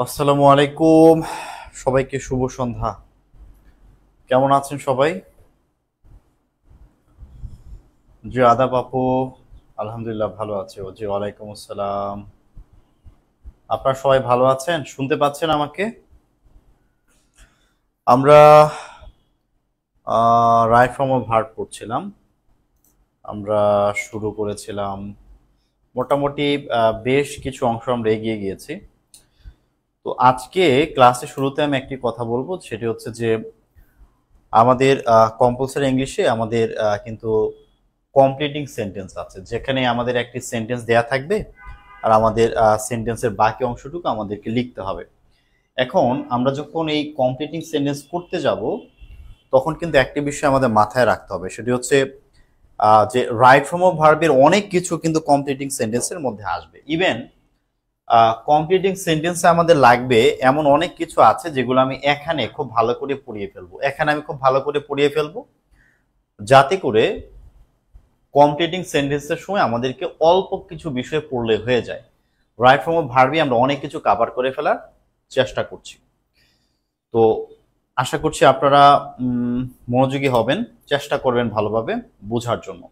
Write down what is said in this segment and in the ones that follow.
আসসালামু আলাইকুম, সবাইকে শুভ সন্ধ্যা। কেমন আছেন সবাই? জি আদাব আপু। আলহামদুলিল্লাহ ভালো আছে। ও জি ওয়ালাইকুম আসসালাম। আপনারা সবাই ভালো আছেন? শুনতে পাচ্ছেন আমাকে? আমরা রাইট ফ্রম আ ভার্ব পড়ছিলাম। আমরা শুরু করেছিলাম মোটামুটি বেশ কিছু অংশ আমরা এগিয়ে গিয়েছি। তো আজকে ক্লাসের শুরুতে আমি একটি কথা বলবো, সেটি হচ্ছে যে আমাদের কম্পালসারি ইংলিশে আমাদের কিন্তু কমপ্লিটিং সেন্টেন্স আছে, যেখানে আমাদের একটি সেন্টেন্স দেয়া থাকবে আর আমাদের সেন্টেন্সের বাকি অংশটুকু আমাদেরকে লিখতে হবে। এখন আমরা যখন এই কমপ্লিটিং সেন্টেন্স করতে যাব, তখন কিন্তু একটি বিষয় আমাদের মাথায় রাখতে হবে, সেটি হচ্ছে যে রাইট ফর্ম অফ ভার্বের অনেক কিছু কিন্তু কমপ্লিটিং সেন্টেন্সের মধ্যে আসবে। ইভেন কমপ্লিটিং সেন্টেন্সে আমাদের লাগবে এমন অনেক কিছু আছে যেগুলো আমি এখানে খুব ভালো করে পড়িয়ে ফেলবো, যাতে করে কমপ্লিটিং সেন্টেন্সের সময় আমাদেরকে অল্প কিছু বিষয় পড়লে হয়ে যায়। রাইট ফর্ম অফ ভার্বই আমরা অনেক কিছু কভার করে ফেলার চেষ্টা করছি। তো আশা করছি আপনারা মনোযোগী হবেন, চেষ্টা করবেন ভালোভাবে বোঝার জন্য।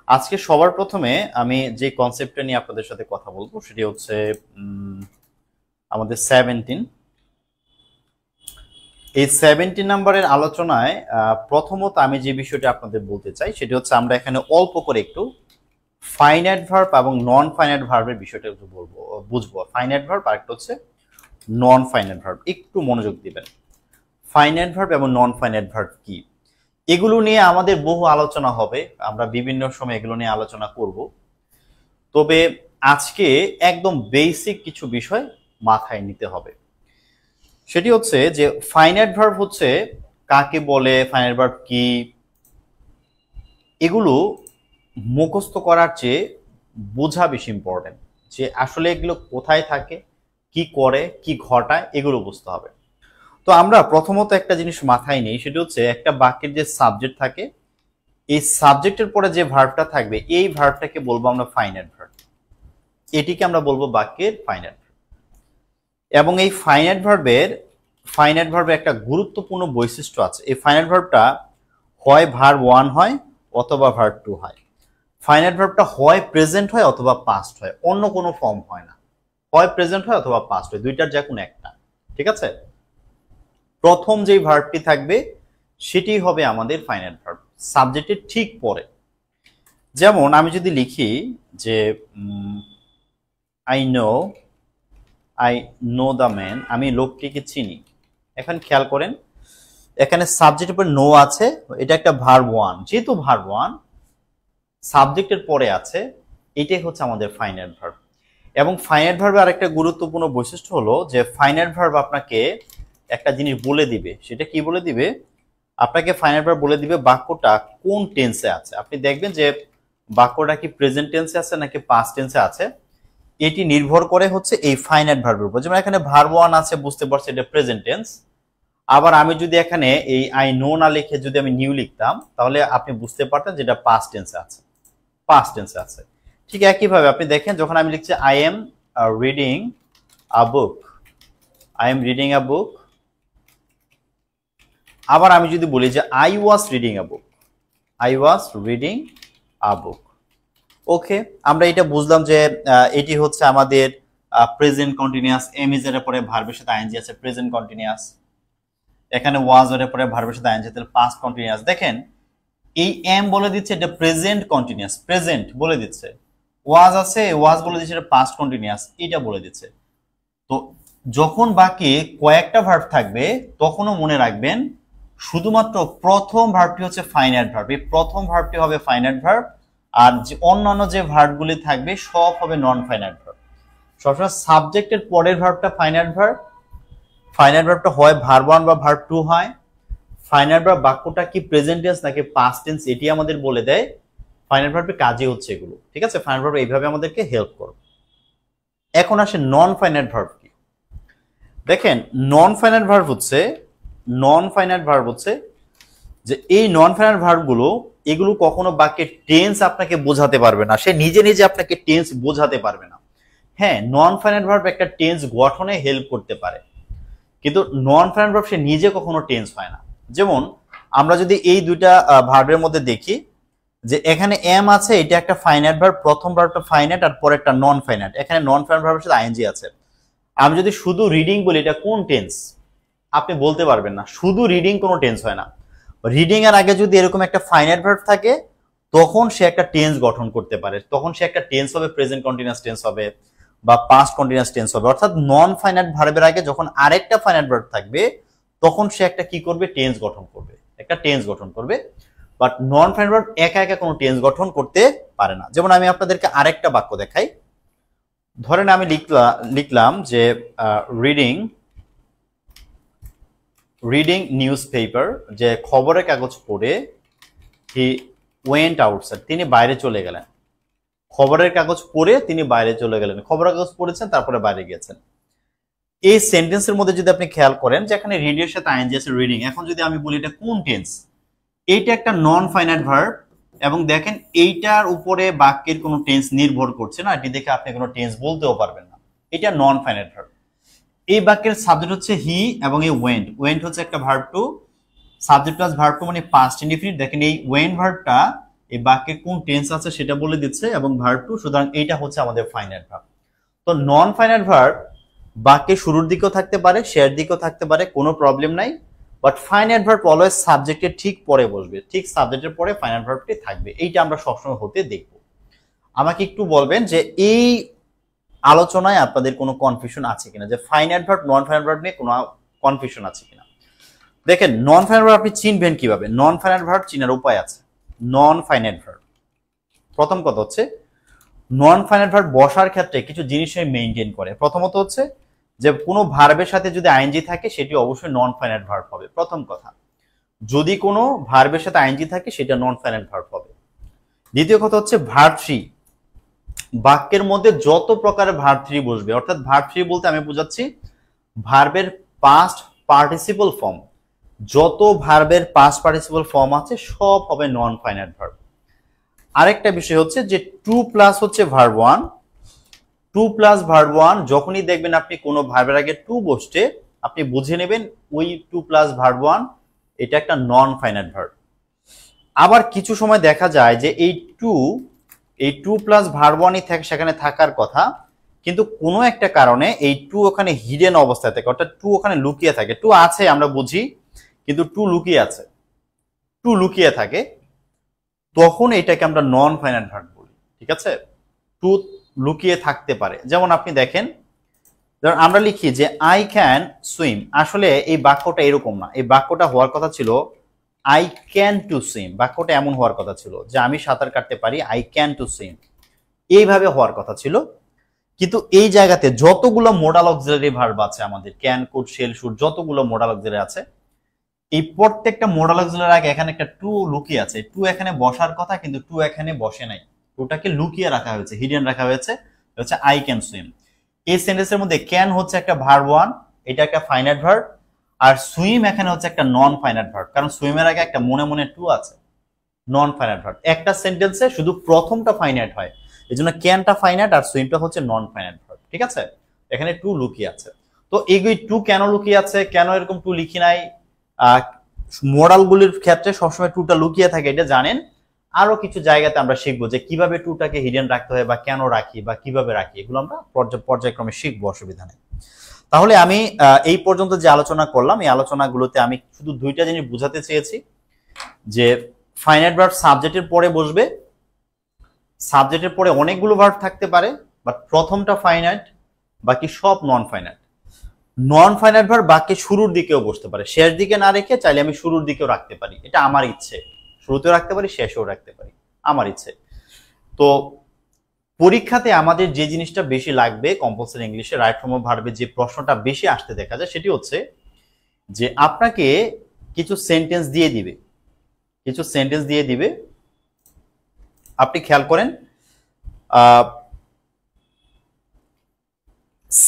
আজকে সবার প্রথমে আমি যে কনসেপ্টটা নিয়ে আপনাদের সাথে কথা বলবো সেটি হচ্ছে আমাদের 17। এই 17 নাম্বারের আলোচনায় প্রথমত আমি যে বিষয়টা আপনাদের বলতে চাই সেটি হচ্ছে আমরা এখানে অল্প করে একটু ফাইনাইট ভার্ব এবং নন ফাইনাইট ভার্বের বিষয়টা একটু বুঝবো। ফাইনাইট ভার্ব আর একটা হচ্ছে নন ফাইনাইট ভার্ব। একটু মনোযোগ দিবেন। ফাইনাইট ভার্ব এবং নন ফাইনাইট ভার্ব কি, এগুলো নিয়ে আমাদের বহু আলোচনা হবে, আমরা বিভিন্ন সময় এগুলো নিয়ে আলোচনা করব। তবে আজকে একদম বেসিক কিছু বিষয় মাথায় নিতে হবে। সেটি হচ্ছে যে ফাইনাইট ভার্ব হচ্ছে কাকে বলে, ফাইনাইট ভার্ব কি, এগুলো মুখস্থ করার চেয়ে বোঝা বেশি ইম্পর্টেন্ট। যে আসলে এগুলো কোথায় থাকে, কি করে, কি ঘটায়, এগুলো বুঝতে হবে। তো আমরা প্রথমত একটা জিনিস মাথায় নেই, সেটা হচ্ছে একটা বাক্যের যে সাবজেক্ট থাকে, এই সাবজেক্টের পরে যে ভার্বটা থাকবে এই ভার্বটাকে বলবো আমরা ফাইনাইট ভার্ব। এটিকে আমরা বলবো বাক্যের ফাইনাইট ভার্ব। এবং এই ফাইনাইট ভার্বের একটা গুরুত্বপূর্ণ বৈশিষ্ট্য আছে। এই ফাইনাইট ভার্বটা হয় ভার্ব 1 হয় অথবা ভার্ব 2 হয়। ফাইনাইট ভার্বটা হয় প্রেজেন্ট হয় অথবা পাস্ট হয়, অন্য কোনো ফর্ম হয় না। হয় প্রেজেন্ট হয় অথবা পাস্ট হয়, দুইটার যে কোনো একটা। ঠিক আছে? প্রথম যেই ভার্বটি থাকবে সেটি হবে আমাদের ফাইনাইট ভার্ব, সাবজেক্টের ঠিক পরে। যেমন আমি যদি লিখি যে আই নো দ্য ম্যান, আমি লোকটিকে চিনি। এখন খেয়াল করেন, এখানে সাবজেক্টের পরে নো আছে, এটা একটা ভার্ব 1। যেহেতু ভার্ব 1 সাবজেক্টের পরে আছে, এটাই হচ্ছে আমাদের ফাইনাইট ভার্ব। এবং ফাইনাইট ভার্বের আরেকটা গুরুত্বপূর্ণ বৈশিষ্ট্য হলো যে ফাইনাইট ভার্ব আপনাকে একটা জিনিস বলে দিবে। সেটা কি বলে দিবে? আপনাকে ফাইনাইট ভার্ব বলে দিবে বাক্যটা কোন টেন্সে আছে। আপনি দেখবেন যে বাক্যটা কি প্রেজেন্ট টেন্সে আছে নাকি পাস্ট টেন্সে আছে, এটি নির্ভর করে হচ্ছে এই ফাইনাইট ভার্বের উপর। যেমন এখানে ভার্ব 1 আছে, বুঝতে পারছি এটা প্রেজেন্ট টেন্স। আবার আমি যদি এখানে এই আই নো না লিখে যদি আমি নিউ লিখতাম, তাহলে আপনি বুঝতে পারতেন যেটা পাস্ট টেন্সে আছে। ঠিক একইভাবে আপনি দেখেন, যখন আমি লিখছি আই এম রিডিং আ বুক, আবার আমি যদি বলি যে আই ওয়াজ রিডিং আ বুক, ওকে, আমরা এটা বুঝলাম যে এটি হচ্ছে আমাদের প্রেজেন্ট কন্টিনিউয়াস। এম ইজ এর পরে ভার্বের সাথে আইএনজি আছে, প্রেজেন্ট কন্টিনিউয়াস। এখানে ওয়াজ এর পরে ভার্বের সাথে আইএনজি, তাহলে পাস্ট কন্টিনিউয়াস। দেখেন এই এম বলে দিচ্ছে এটা প্রেজেন্ট কন্টিনিউয়াস, প্রেজেন্ট বলে দিচ্ছে। ওয়াজ আছে, ওয়াজ বলে দিচ্ছে এটা পাস্ট কন্টিনিউয়াস, এটা বলে দিচ্ছে। তো যখন বাকি কয়েকটা ভার্ব থাকবে তখনও মনে রাখবেন শুধুমাত্র প্রথম ভার্বটি হচ্ছে ফাইনাইট ভার্ব। এই প্রথম ভার্বটি হবে ফাইনাইট ভার্ব, আর যে অন্যান্য যে ভার্বগুলি থাকবে সব হবে নন ফাইনাইট ভার্ব। সবসময় সাবজেক্টের পরের ভার্বটা ফাইনাইট ভার্বটা হয় ভার্ব 1 বা ভার্ব 2 হয়। ফাইনাইট ভার্ব বাক্যটা কি প্রেজেন্ট টেন্স নাকি পাস্ট টেন্স এটি আমাদের বলে দেয়। ফাইনাইট ভার্বের কাজই হচ্ছে এগুলো। ঠিক আছে? ফাইনাইট ভার্ব এইভাবে আমাদেরকে হেল্প করবে। এখন আসে নন ফাইনাইট ভার্ব কি। দেখেন নন ফাইনাইট ভার্ব হচ্ছে যে এই নন ফাইনাইট ভার্বগুলো, এগুলো কখনো বাক্যের টেন্স আপনাকে বোঝাতে পারবে না, সে নিজে নিজে আপনাকে টেন্স বোঝাতে পারবে না। হ্যাঁ, নন ফাইনাইট ভার্ব একটা টেন্স গঠনে হেল্প করতে পারে, কিন্তু নন ফাইনাইট ভার্ব সে নিজে কখনো টেন্স হয় না। যেমন আমরা যদি এই দুইটা ভার্বের মধ্যে দেখি যে এখানে এম আছে, এটা একটা ফাইনাইট ভার্ব, প্রথম ভার্বটা ফাইনাইট আর পরে একটা নন ফাইনাইট, এখানে নন ফাইনাইট ভার্বের সাথে আইএনজি আছে। আমি যদি শুধু রিডিং বলি এটা কোন টেন্স, আপনি বলতে পারবেন না। শুধু রিডিং কোনো টেন্স হয় না। রিডিং এর আগে যদি এরকম একটা ফাইনাইট ভার্ব থাকে তখন সে একটা টেন্স গঠন করতে পারে, তখন সে একটা টেন্স হবে, প্রেজেন্ট কন্টিনিউয়াস টেন্স হবে বা পাস্ট কন্টিনিউয়াস টেন্স হবে। অর্থাৎ নন ফাইনাইট ভার্বের আগে যখন আরেকটা ফাইনাইট ভার্ব থাকবে তখন সে একটা কি করবে, টেন্স গঠন করবে, একটা টেন্স গঠন করবে। বাট নন ফাইনাইট ভার্ব একা একা কোনো টেন্স গঠন করতে পারে না। যেমন আমি আপনাদেরকে আরেকটা বাক্য দেখাই। ধরেন আমি লিখলাম যে রিডিং নিউজ পেপার, যে খবরের কাগজ পড়ে, হি ওয়েন্ট আউটসাইড, তিনি বাইরে চলে গেলেন। খবরের কাগজ পড়ে তিনি বাইরে চলে গেলেন, খবরের কাগজ পড়েছেন তারপরে বাইরে গিয়েছেন। এই সেন্টেন্সের মধ্যে যদি আপনি খেয়াল করেন যে এখানে রিড এর সাথে আইএনজি আছে, রিডিং। এখন যদি আমি বলি এটা কোন টেন্স, এইটা একটা নন ফাইনাইট ভার্ব, এবং দেখেন এইটার উপরে বাক্যের কোনো টেন্স নির্ভর করছে না, এটি দেখে আপনি কোনো টেন্স বলতেও পারবেন না, এটা নন ফাইনাইট ভার্ব। এই বাক্যের সাবজেক্ট হচ্ছে হি এবং এই ওয়েন্ট, ওয়েন্ট হচ্ছে একটা verb two, subject plus verb two মানে পাস্ট ইনডিফিনিট। দেখেন এই ওয়েন্ট ভার্বটা এই বাক্যের কোন টেন্স আছে সেটা বলে দিচ্ছে, এবং ভার্ব টু, সুতরাং এইটা হচ্ছে আমাদের ফাইনাইট ভার্ব। তো নন ফাইনাইট ভার্ব বাক্যের শুরুর দিকেও থাকতে পারে, শেষের দিকেও থাকতে পারে, কোনো প্রবলেম নাই। বাট ফাইনাইট ভার্ব অলওয়েজ সাবজেক্টের ঠিক পরে বসবে, ঠিক সাবজেক্টের পরে ফাইনাইট ভার্বটি থাকবে, এইটা আমরা সবসময় হতে দেখব। আমাকে একটু বলবেন যে এই আলোচনায় আপনাদের কোনো কনফিউশন আছে কিনা, যে finite verb non finite verb নিয়ে কোনো কনফিউশন আছে কিনা। দেখেন নন ফাইনাইট ভার্ব আপনি চিনবেন কিভাবে, নন ফাইনাইট ভার্ব চিনার উপায় আছে। নন ফাইনাইট ভার্ব, প্রথম কথা হচ্ছে নন ফাইনাইট ভার্ব বসার ক্ষেত্রে কিছু জিনিস মেইনটেইন করে। প্রথমত হচ্ছে যে কোনো ভার্বের সাথে যদি আইএনজি থাকে সেটি অবশ্যই নন ফাইনাইট ভার্ব হবে, প্রথম কথা। যদি কোনো ভার্বের সাথে আইএনজি থাকে সেটা নন ফাইনাইট ভার্ব হবে। দ্বিতীয় কথা হচ্ছে ভার্ব থ্রি, বাক্যের মধ্যে যত প্রকারের ভার্ব থ্রি বসবে, অর্থাৎ ভার্ব থ্রি বলতে আমি বোঝাচ্ছি ভার্বের পাস্ট পার্টিসিপল ফর্ম, যত ভার্বের পাস্ট পার্টিসিপল ফর্ম আছে সব হবে নন ফাইনাইট ভার্ব। আরেকটা বিষয় হচ্ছে যে টু প্লাস হচ্ছে verb one, two plus verb one, যখনই দেখবেন আপনি কোনো ভার্বের আগে টু বসছে আপনি বুঝে নেবেন ওই টু প্লাস ভার্ব ওয়ান এটা একটা নন ফাইনাইট ভার্ব। আবার কিছু সময় দেখা যায় যে এই টু প্লাস ভার্ব ওয়ানই সেখানে থাকার কথা, কিন্তু কোনো একটা কারণে এই টু ওখানে হিডেন অবস্থায় থাকে, অর্থাৎ টু ওখানে লুকিয়ে থাকে। টু আছে আমরা বুঝি, কিন্তু টু লুকিয়ে আছে, টু লুকিয়ে থাকে, তখন এটাকে আমরা নন ফাইনাইট ভার্ব বলি। ঠিক আছে, টু লুকিয়ে থাকতে পারে। যেমন আপনি দেখেন, ধরুন আমরা লিখি যে আই ক্যান সুইম, আসলে এই বাক্যটা এরকম না, এই বাক্যটা হওয়ার কথা ছিল আই ক্যান টু সুইম, বাক্যটা এমন হওয়ার কথা ছিল যে আমি সাঁতার কাটতে পারি, আই ক্যান টু সুইম, এইভাবে হওয়ার কথা ছিল। কিন্তু এই জায়গাতে যতগুলো মোডাল অক্সিলারি ভার্ব আছে আমাদের, ক্যান, কুড, শেল, শুড, যতগুলো মোডাল অক্সিলারি আছে, এই প্রত্যেকটা মোডাল অক্সিলারি আগে এখানে একটা টু লুকিয়ে আছে। টু এখানে বসার কথা কিন্তু টু এখানে বসে নাই, টুটাকে লুকিয়ে রাখা হয়েছে, হিডেন রাখা হয়েছে, হচ্ছে আই ক্যান সুইম। এই সেন্টেন্সের মধ্যে ক্যান হচ্ছে একটা ভার্ব ওয়ান, এটা একটা ফাইনাইট ভার্ব, আর সুইম এখানে হচ্ছে একটা নন ফাইনাইট ভার্ব, কারণ সুইমের আগে একটা মনে মনে টু আছে, নন ফাইনাইট ভার্ব। একটা সেন্টেন্সে শুধু প্রথমটা ফাইনাইট হয়, এই জন্য ক্যানটা ফাইনাইট আর সুইমটা হচ্ছে নন ফাইনাইট ভার্ব। ঠিক আছে, এখানে টু লুকিয়ে আছে। তো এই টু কেন লুকিয়ে আছে, কেন এরকম টু লিখি নাই, মোডালগুলির ক্ষেত্রে সবসময় টুটা লুকিয়ে থাকে এটা জানেন। আরো কিছু জায়গাতে আমরা শিখবো যে কিভাবে টুটাকে হিডেন রাখতে হয় বা কেন রাখি বা কিভাবে রাখি, এগুলো আমরা পর্যায়ক্রমে শিখবো, অসুবিধা নেই। তাহলে আমি এই পর্যন্ত যে আলোচনা করলাম এই আলোচনাগুলোতে আমি শুধু দুইটা জিনিস বুঝাতে চেয়েছি, যে ফাইনাইট ভার্ব সাবজেক্টের পরে বসবে, সাবজেক্টের পরে অনেকগুলো ভার্ব থাকতে পারে, বাট প্রথমটা ফাইনাইট, বাকি সব non finite. Non finite verb বাক্যে শুরুর দিকেও বসতে পারে, শেষ দিকে না রেখে চাইলে আমি শুরুর দিকেও রাখতে পারি, এটা আমার ইচ্ছে, শুরুতেও রাখতে পারি শেষেও রাখতে পারি, আমার ইচ্ছে। তো পরীক্ষাতে আমাদের যে জিনিসটা বেশি লাগবে কম্পালসারি ইংলিশে রাইট ফর্ম অফ ভার্বে, যে প্রশ্নটা বেশি আসতে দেখা যায় সেটি হচ্ছে যে আপনাকে কিছু সেন্টেন্স দিয়ে দিবে, কিছু সেন্টেন্স দিয়ে দিবে, আপনি খেয়াল করেন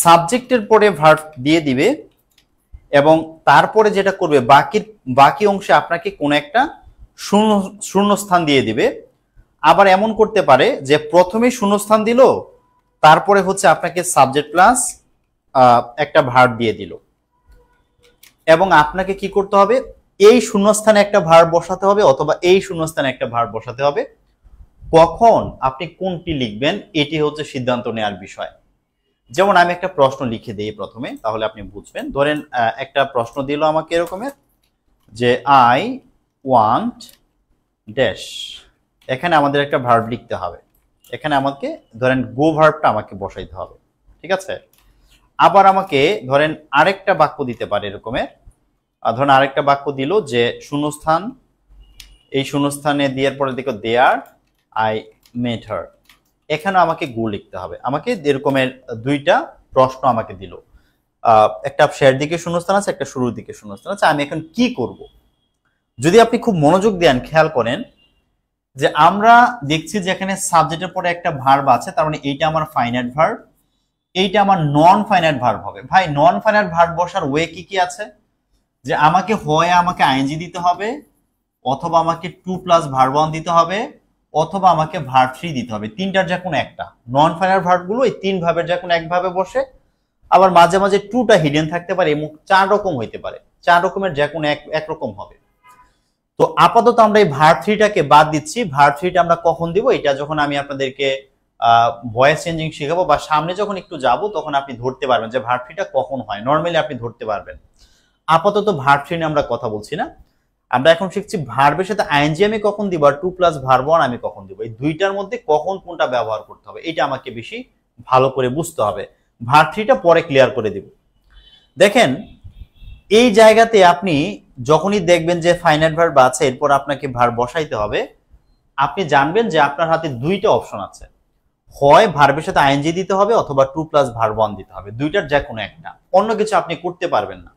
সাবজেক্টের পরে ভার্ব দিয়ে দিবে, এবং তারপরে যেটা করবে বাকি অংশে আপনাকে কোন একটা শূন্যস্থান দিয়ে দিবে। আবার এমন করতে পারে যে প্রথমে শূন্যস্থান দিল, তারপরে হচ্ছে আপনাকে সাবজেক্ট প্লাস একটা ভার্ব দিয়ে দিল, এবং আপনাকে কি করতে হবে, এই শূন্যস্থানে একটা ভার্ব বসাতে হবে অথবা এই শূন্যস্থানে একটা ভার্ব বসাতে হবে। কখন আপনি কোনটি লিখবেন এটি হচ্ছে সিদ্ধান্ত নেওয়ার বিষয়। যেমন আমি একটা প্রশ্ন লিখে দিই প্রথমে, তাহলে আপনি বুঝবেন। ধরেন একটা প্রশ্ন দিল আমাকে এরকমের যে আই ওয়ান্ট ড্যাশ, এখানে আমাদের একটা ভার্ব লিখতে হবে, এখানে আমাকে ধরেন গো ভার্বটা আমাকে বসাইতে হবে, ঠিক আছে। আবার আমাকে ধরেন আরেকটা বাক্য দিতে পারে এরকমের, ধরেন আরেকটা বাক্য দিল যে শূন্যস্থান, এই শূন্যস্থানে দেওয়ার পরে দেখো দেয়ার আই মেট হার, এখানে আমাকে গো লিখতে হবে। আমাকে এরকমের দুইটা প্রশ্ন আমাকে দিল, একটা শেষের দিকে শূন্যস্থান আছে, একটা শুরুর দিকে শূন্যস্থান আছে। আমি এখন কি করব? যদি আপনি খুব মনোযোগ দেন, খেয়াল করেন যে আমরা দেখছি যে এখানে সাবজেক্টের পরে একটা ভার্ব আছে, তার মানে এইটা আমার ফাইনাইট ভার্ব, এইটা আমার নন ফাইনাইট ভার্ব হবে। ভাই নন ফাইনাইট ভার্ব বসার ওয়ে কি কি আছে, যে আমাকে হয় আমাকে আইএনজি দিতে হবে, অথবা আমাকে টু প্লাস ভার্ব ওয়ান দিতে হবে, অথবা আমাকে ভার্ব থ্রি দিতে হবে। তিনটার যে কোনো একটা। নন ফাইনাইট ভার্ব গুলো এই তিন ভাবের যে কোনো একভাবে বসে, আবার মাঝে মাঝে টুটা হিডেন থাকতে পারে, এবং চার রকম হইতে পারে, চার রকমের যে কোনো একরকম হবে। তো আপাতত আমরা এই ভার্ব থ্রিটাকে বাদ দিচ্ছি। ভার্ব থ্রিটা আমরা কখন দিব, এটা যখন আমি আপনাদেরকে ভয়েস চেঞ্জিং শেখাবো বা সামনে যখন একটু যাব, তখন আপনি ধরতে পারবেন যে ভার্ব থ্রিটা কখন হয়। নর্মালি আপনি ধরতে পারবেন। আপাতত ভার্ব থ্রি নিয়ে আমরা কথা বলছি না, আমরা এখন শিখছি ভার্বের সাথে আইএনজি আমি কখন দিব আর টু প্লাস ভার্ব ওয়ান আমি কখন দিব। এই দুইটার মধ্যে কখন কোনটা ব্যবহার করতে হবে এটা আমাকে বেশি ভালো করে বুঝতে হবে। ভার্ব থ্রিটা পরে ক্লিয়ার করে দিব। দেখেন এই জায়গাতে আপনি যখনই দেখবেন যে ফাইনাইট ভার্ব আছে, এরপর আপনাকে ভার্ব বসাইতে হবে, আপনি জানবেন যে আপনার হাতে দুইটা অপশন আছে, হয় ভার্বের সাথে আইএনজি দিতে হবে অথবা টু প্লাস ভার্ব ওয়ান দিতে হবে। দুইটার যে কোনো একটা, অন্য কিছু আপনি করতে পারবেন না।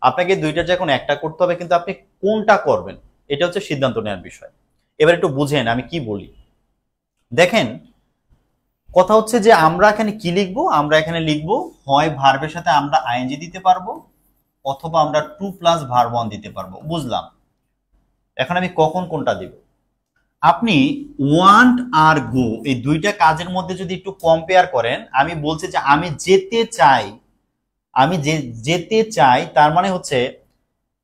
আপনাকে দুইটার যে কোনো একটা করতে হবে, কিন্তু আপনি কোনটা করবেন এটা হচ্ছে সিদ্ধান্ত নেওয়ার বিষয়। এবার একটু বুঝেন আমি কি বলি। দেখেন কথা হচ্ছে যে আমরা এখানে কি লিখবো, আমরা এখানে লিখবো হয় ভার্বের সাথে আমরা আইএনজি দিতে পারবো অথবা আমরা টু প্লাস ভার্ব ওয়ান দিতে পারবো। বুঝলাম। এখন আমি কখন কোনটা দিব। আপনি ওয়ান্ট আর গো এই দুইটা কাজের মধ্যে যদি একটু কম্পেয়ার করেন, আমি বলছি যে আমি যেতে চাই, আমি যেতে চাই, তার মানে হচ্ছে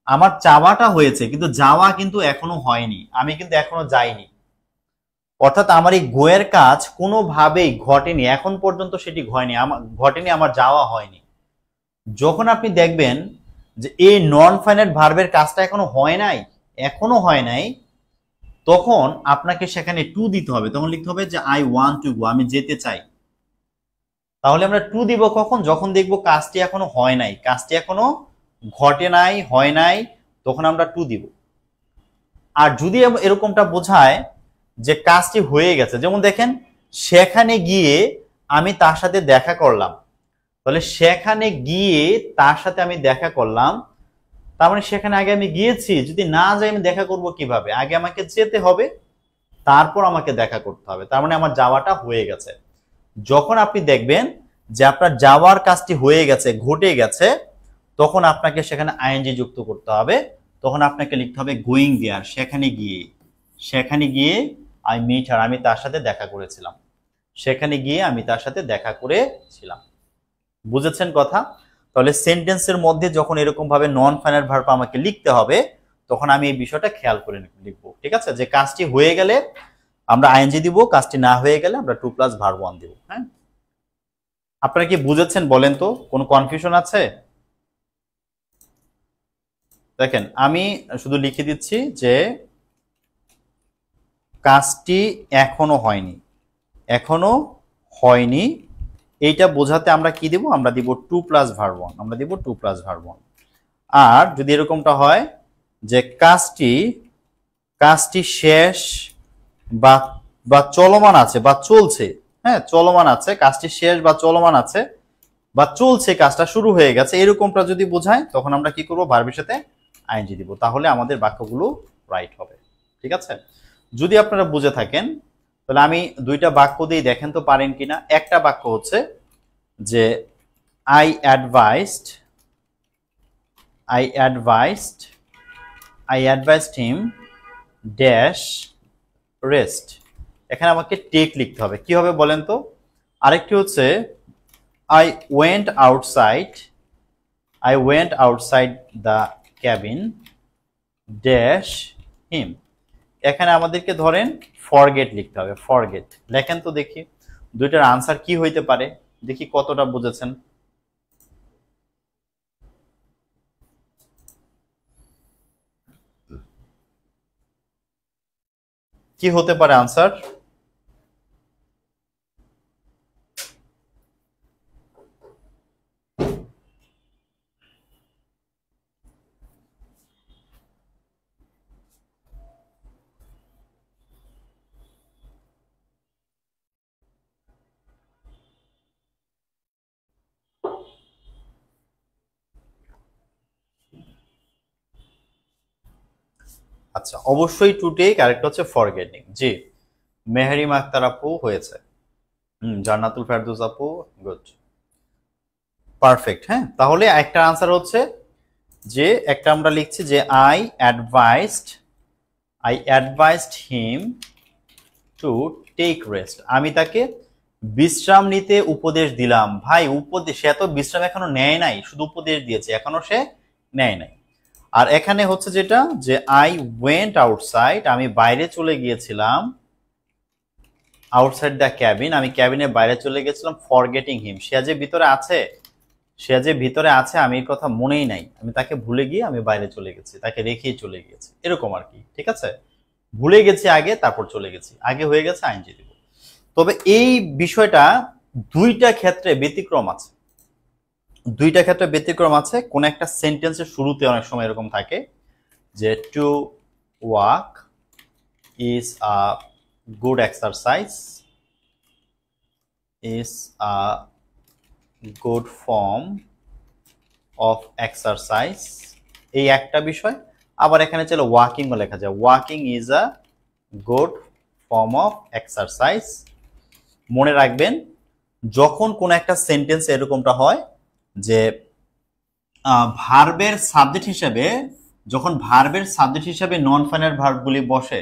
আমার চাওয়াটা হয়েছে কিন্তু যাওয়া কিন্তু এখনো হয়নি, আমি কিন্তু এখনো যাইনি। অর্থাৎ আমার এই গোয়ের কাজ কোনোভাবেই ঘটেনি, এখন পর্যন্ত সেটি ঘটেনি, আমার যাওয়া হয়নি। যখন আপনি দেখবেন যে এই নন ফাইনাইট ভার্বের কাজটা এখনো হয় নাই, তখন আপনাকে সেখানে টু দিতে হবে। তখন লিখতে হবে যে আই ওয়ান্ট টু গো, আমি যেতে চাই। তাহলে আমরা টু দিব কখন, যখন দেখবো কাজটি এখনো হয় নাই, কাজটি এখনো ঘটে নাই, হয় নাই, তখন আমরা টু দিব। আর যদি এরকমটা বোঝায় যে কাজটি হয়ে গেছে, যেমন দেখেন সেখানে গিয়ে আমি তার সাথে দেখা করলাম, তাহলে সেখানে গিয়ে তার সাথে আমি দেখা করলাম, তার মানে সেখানে আগে আমি গিয়েছি। যদি না যাই আমি দেখা করব কিভাবে, আগে আমাকে যেতে হবে, তারপর আমাকে দেখা করতে হবে, তার মানে আমার যাওয়াটা হয়ে গেছে। যখন আপনি দেখবেন যে আপনার যাওয়ার কাজটি হয়ে গেছে, ঘটে গেছে, তখন আপনাকে সেখানে আইএনজি যুক্ত করতে হবে। তখন আপনাকে লিখতে হবে গোয়িং দেয়ার, সেখানে গিয়ে আই মিট হার, আমি তার সাথে দেখা করেছিলাম, সেখানে গিয়ে আমি তার সাথে দেখা করেছিলাম। বুঝেছেন কথা? তাহলে সেন্টেন্সের মধ্যে যখন এরকম ভাবে নন ফাইনাইট ভার্ব আমাকে লিখতে হবে, তখন আমি এই বিষয়টা খেয়াল করে লিখবো। ঠিক আছে, যে কাজটি হয়ে গেলে আমরা আইএনজি দিব, কাজটি না হয়ে গেলে আমরা টু প্লাস ভার্ব ওয়ান দিব। হ্যাঁ, আপনারা কি বুঝেছেন বলেন তো, কোনো কনফিউশন আছে? দেখেন আমি শুধু লিখে দিচ্ছি যে কাজটি এখনো হয়নি, এইটা বোঝাতে আমরা কি দিব, আমরা দিব টু প্লাস ভার্ব ওয়ান, আর যদি এরকমটা হয় যে কাজটি শেষ বা চলমান আছে বা চলছে, হ্যাঁ চলমান আছে, কাজটি শেষ বা চলমান আছে বা চলছে, কাজটা শুরু হয়ে গেছে, এরকমটা যদি বোঝায়, তখন আমরা কি করব, ভার্বের সাথে আইএনজি দিব, তাহলে আমাদের বাক্যগুলো রাইট হবে। ঠিক আছে, যদি আপনারা বুঝে থাকেন তাহলে আমি দুইটা বাক্য দিয়ে দেখেন তো পারেন কিনা। একটা বাক্য হচ্ছে যে I advised him dash rest, এখানে আমাকে টেক লিখতে হবে। কি হবে বলেন তো, আরেকটি হচ্ছে I went outside the cabin dash him. এখানে আমাদেরকে ধরেন ফরগেট লিখতে হবে, ফরগেট লেখেন তো দেখি দুইটার আনসার কি হইতে পারে, দেখি কতটা বুঝেছেন। কি হতে পারে আনসার? আচ্ছা, অবশ্যই টু টেক, আরেকটা হচ্ছে ফরগেটিং। জি, মেহেরিম আক্তার আপু হয়েছে, জান্নাতুল ফেরদৌস আপু, গুড, পারফেক্ট। হ্যাঁ, তাহলে একটা আনসার হচ্ছে যে একটা আমরা লিখছি যে I advised him to take rest. আমি তাকে বিশ্রাম নিতে উপদেশ দিলাম। ভাই উপদেশ, সে তো বিশ্রাম এখনো নেয় নাই, শুধু উপদেশ দিয়েছে, এখনো সে নেয় নাই। আর এখানে হচ্ছে যেটা যে I went outside, আমি বাইরে চলে গিয়েছিলাম, আউটসাইড দ্য ক্যাবিন, আমি ক্যাবিনের বাইরে চলে গেছিলাম, ফরগেটিং হিম, সে যে ভিতরে আছে, আমি এর কথা মনেই নাই, আমি তাকে ভুলে গিয়ে আমি বাইরে চলে গেছি, তাকে রেখে চলে গেছি, এরকম আর কি। ঠিক আছে, ভুলে গেছি আগে, তারপর চলে গেছি, আগে হয়ে গেছে আইনজি দিব। তবে এই বিষয়টা দুইটা ক্ষেত্রে ব্যতিক্রম আছে, কোন একটা সেন্টেন্সের শুরুতে অনেক সময় এরকম থাকে যে to walk is a good exercise, is a good form of exercise, এই একটা বিষয়। আবার এখানে চলো ওয়াকিংও লেখা যায়, walking is a good form of exercise. মনে রাখবেন যখন কোন একটা সেন্টেন্স এরকমটা হয় যে ভার্বের সাবজেক্ট হিসেবে নন ফাইনাইট ভার্বগুলি বসে,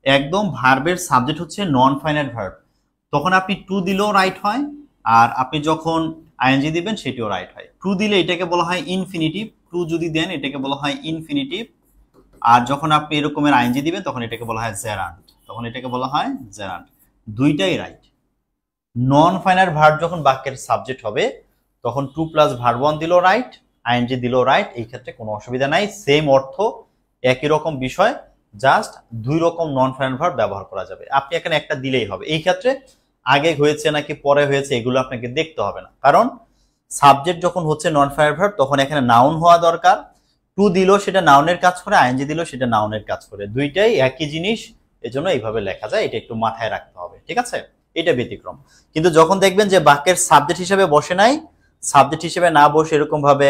একদম ভার্বের সাবজেক্ট হচ্ছে নন ফাইনাইট ভার্ব, তখন আপনি টু দিলেও রাইট হয়, আর আপনি যখন আইএনজি দিবেন সেটিও রাইট হয়। টু দিলে এটাকে বলা হয় ইনফিনিটিভ, টু যদি দেন এটাকে বলা হয় ইনফিনিটিভ, আর যখন আপনি এরকমের আইএনজি দিবেন তখন এটাকে বলা হয় জেরান্ট, দুইটাই রাইট। নন ফাইনাইট ভার্ব যখন বাক্যের সাবজেক্ট হবে তখন টু প্লাস ভার্ব ওয়ান দিলেও রাইট, আইএনজি দিলেও রাইট, এই ক্ষেত্রে কোনো অসুবিধা নাই, সেম অর্থ, একই রকম বিষয়, জাস্ট দুই রকম নন ফাইনাইট ভার্ব ব্যবহার করা যাবে। আপনি এখানে একটা দিলেই হবে। এই ক্ষেত্রে আগে হয়েছে নাকি পরে হয়েছে এগুলো আপনাকে দেখতে হবে না, কারণ সাবজেক্ট যখন হচ্ছে নন ফাইনাইট ভার্ব তখন এখানে নাউন হওয়া দরকার, টু দিলেও সেটা নাউনের কাজ করে, আইএনজি দিলেও সেটা নাউনের কাজ করে, দুইটাই একই জিনিস, এজন্য এইভাবে লেখা যায়, এটা একটু মাথায় রাখতে হবে। ঠিক আছে, এটা ব্যতিক্রম। কিন্তু যখন দেখবেন যে বাক্যের সাবজেক্ট হিসেবে বসে নাই, সাবজেক্ট হিসেবে না বসে এরকম ভাবে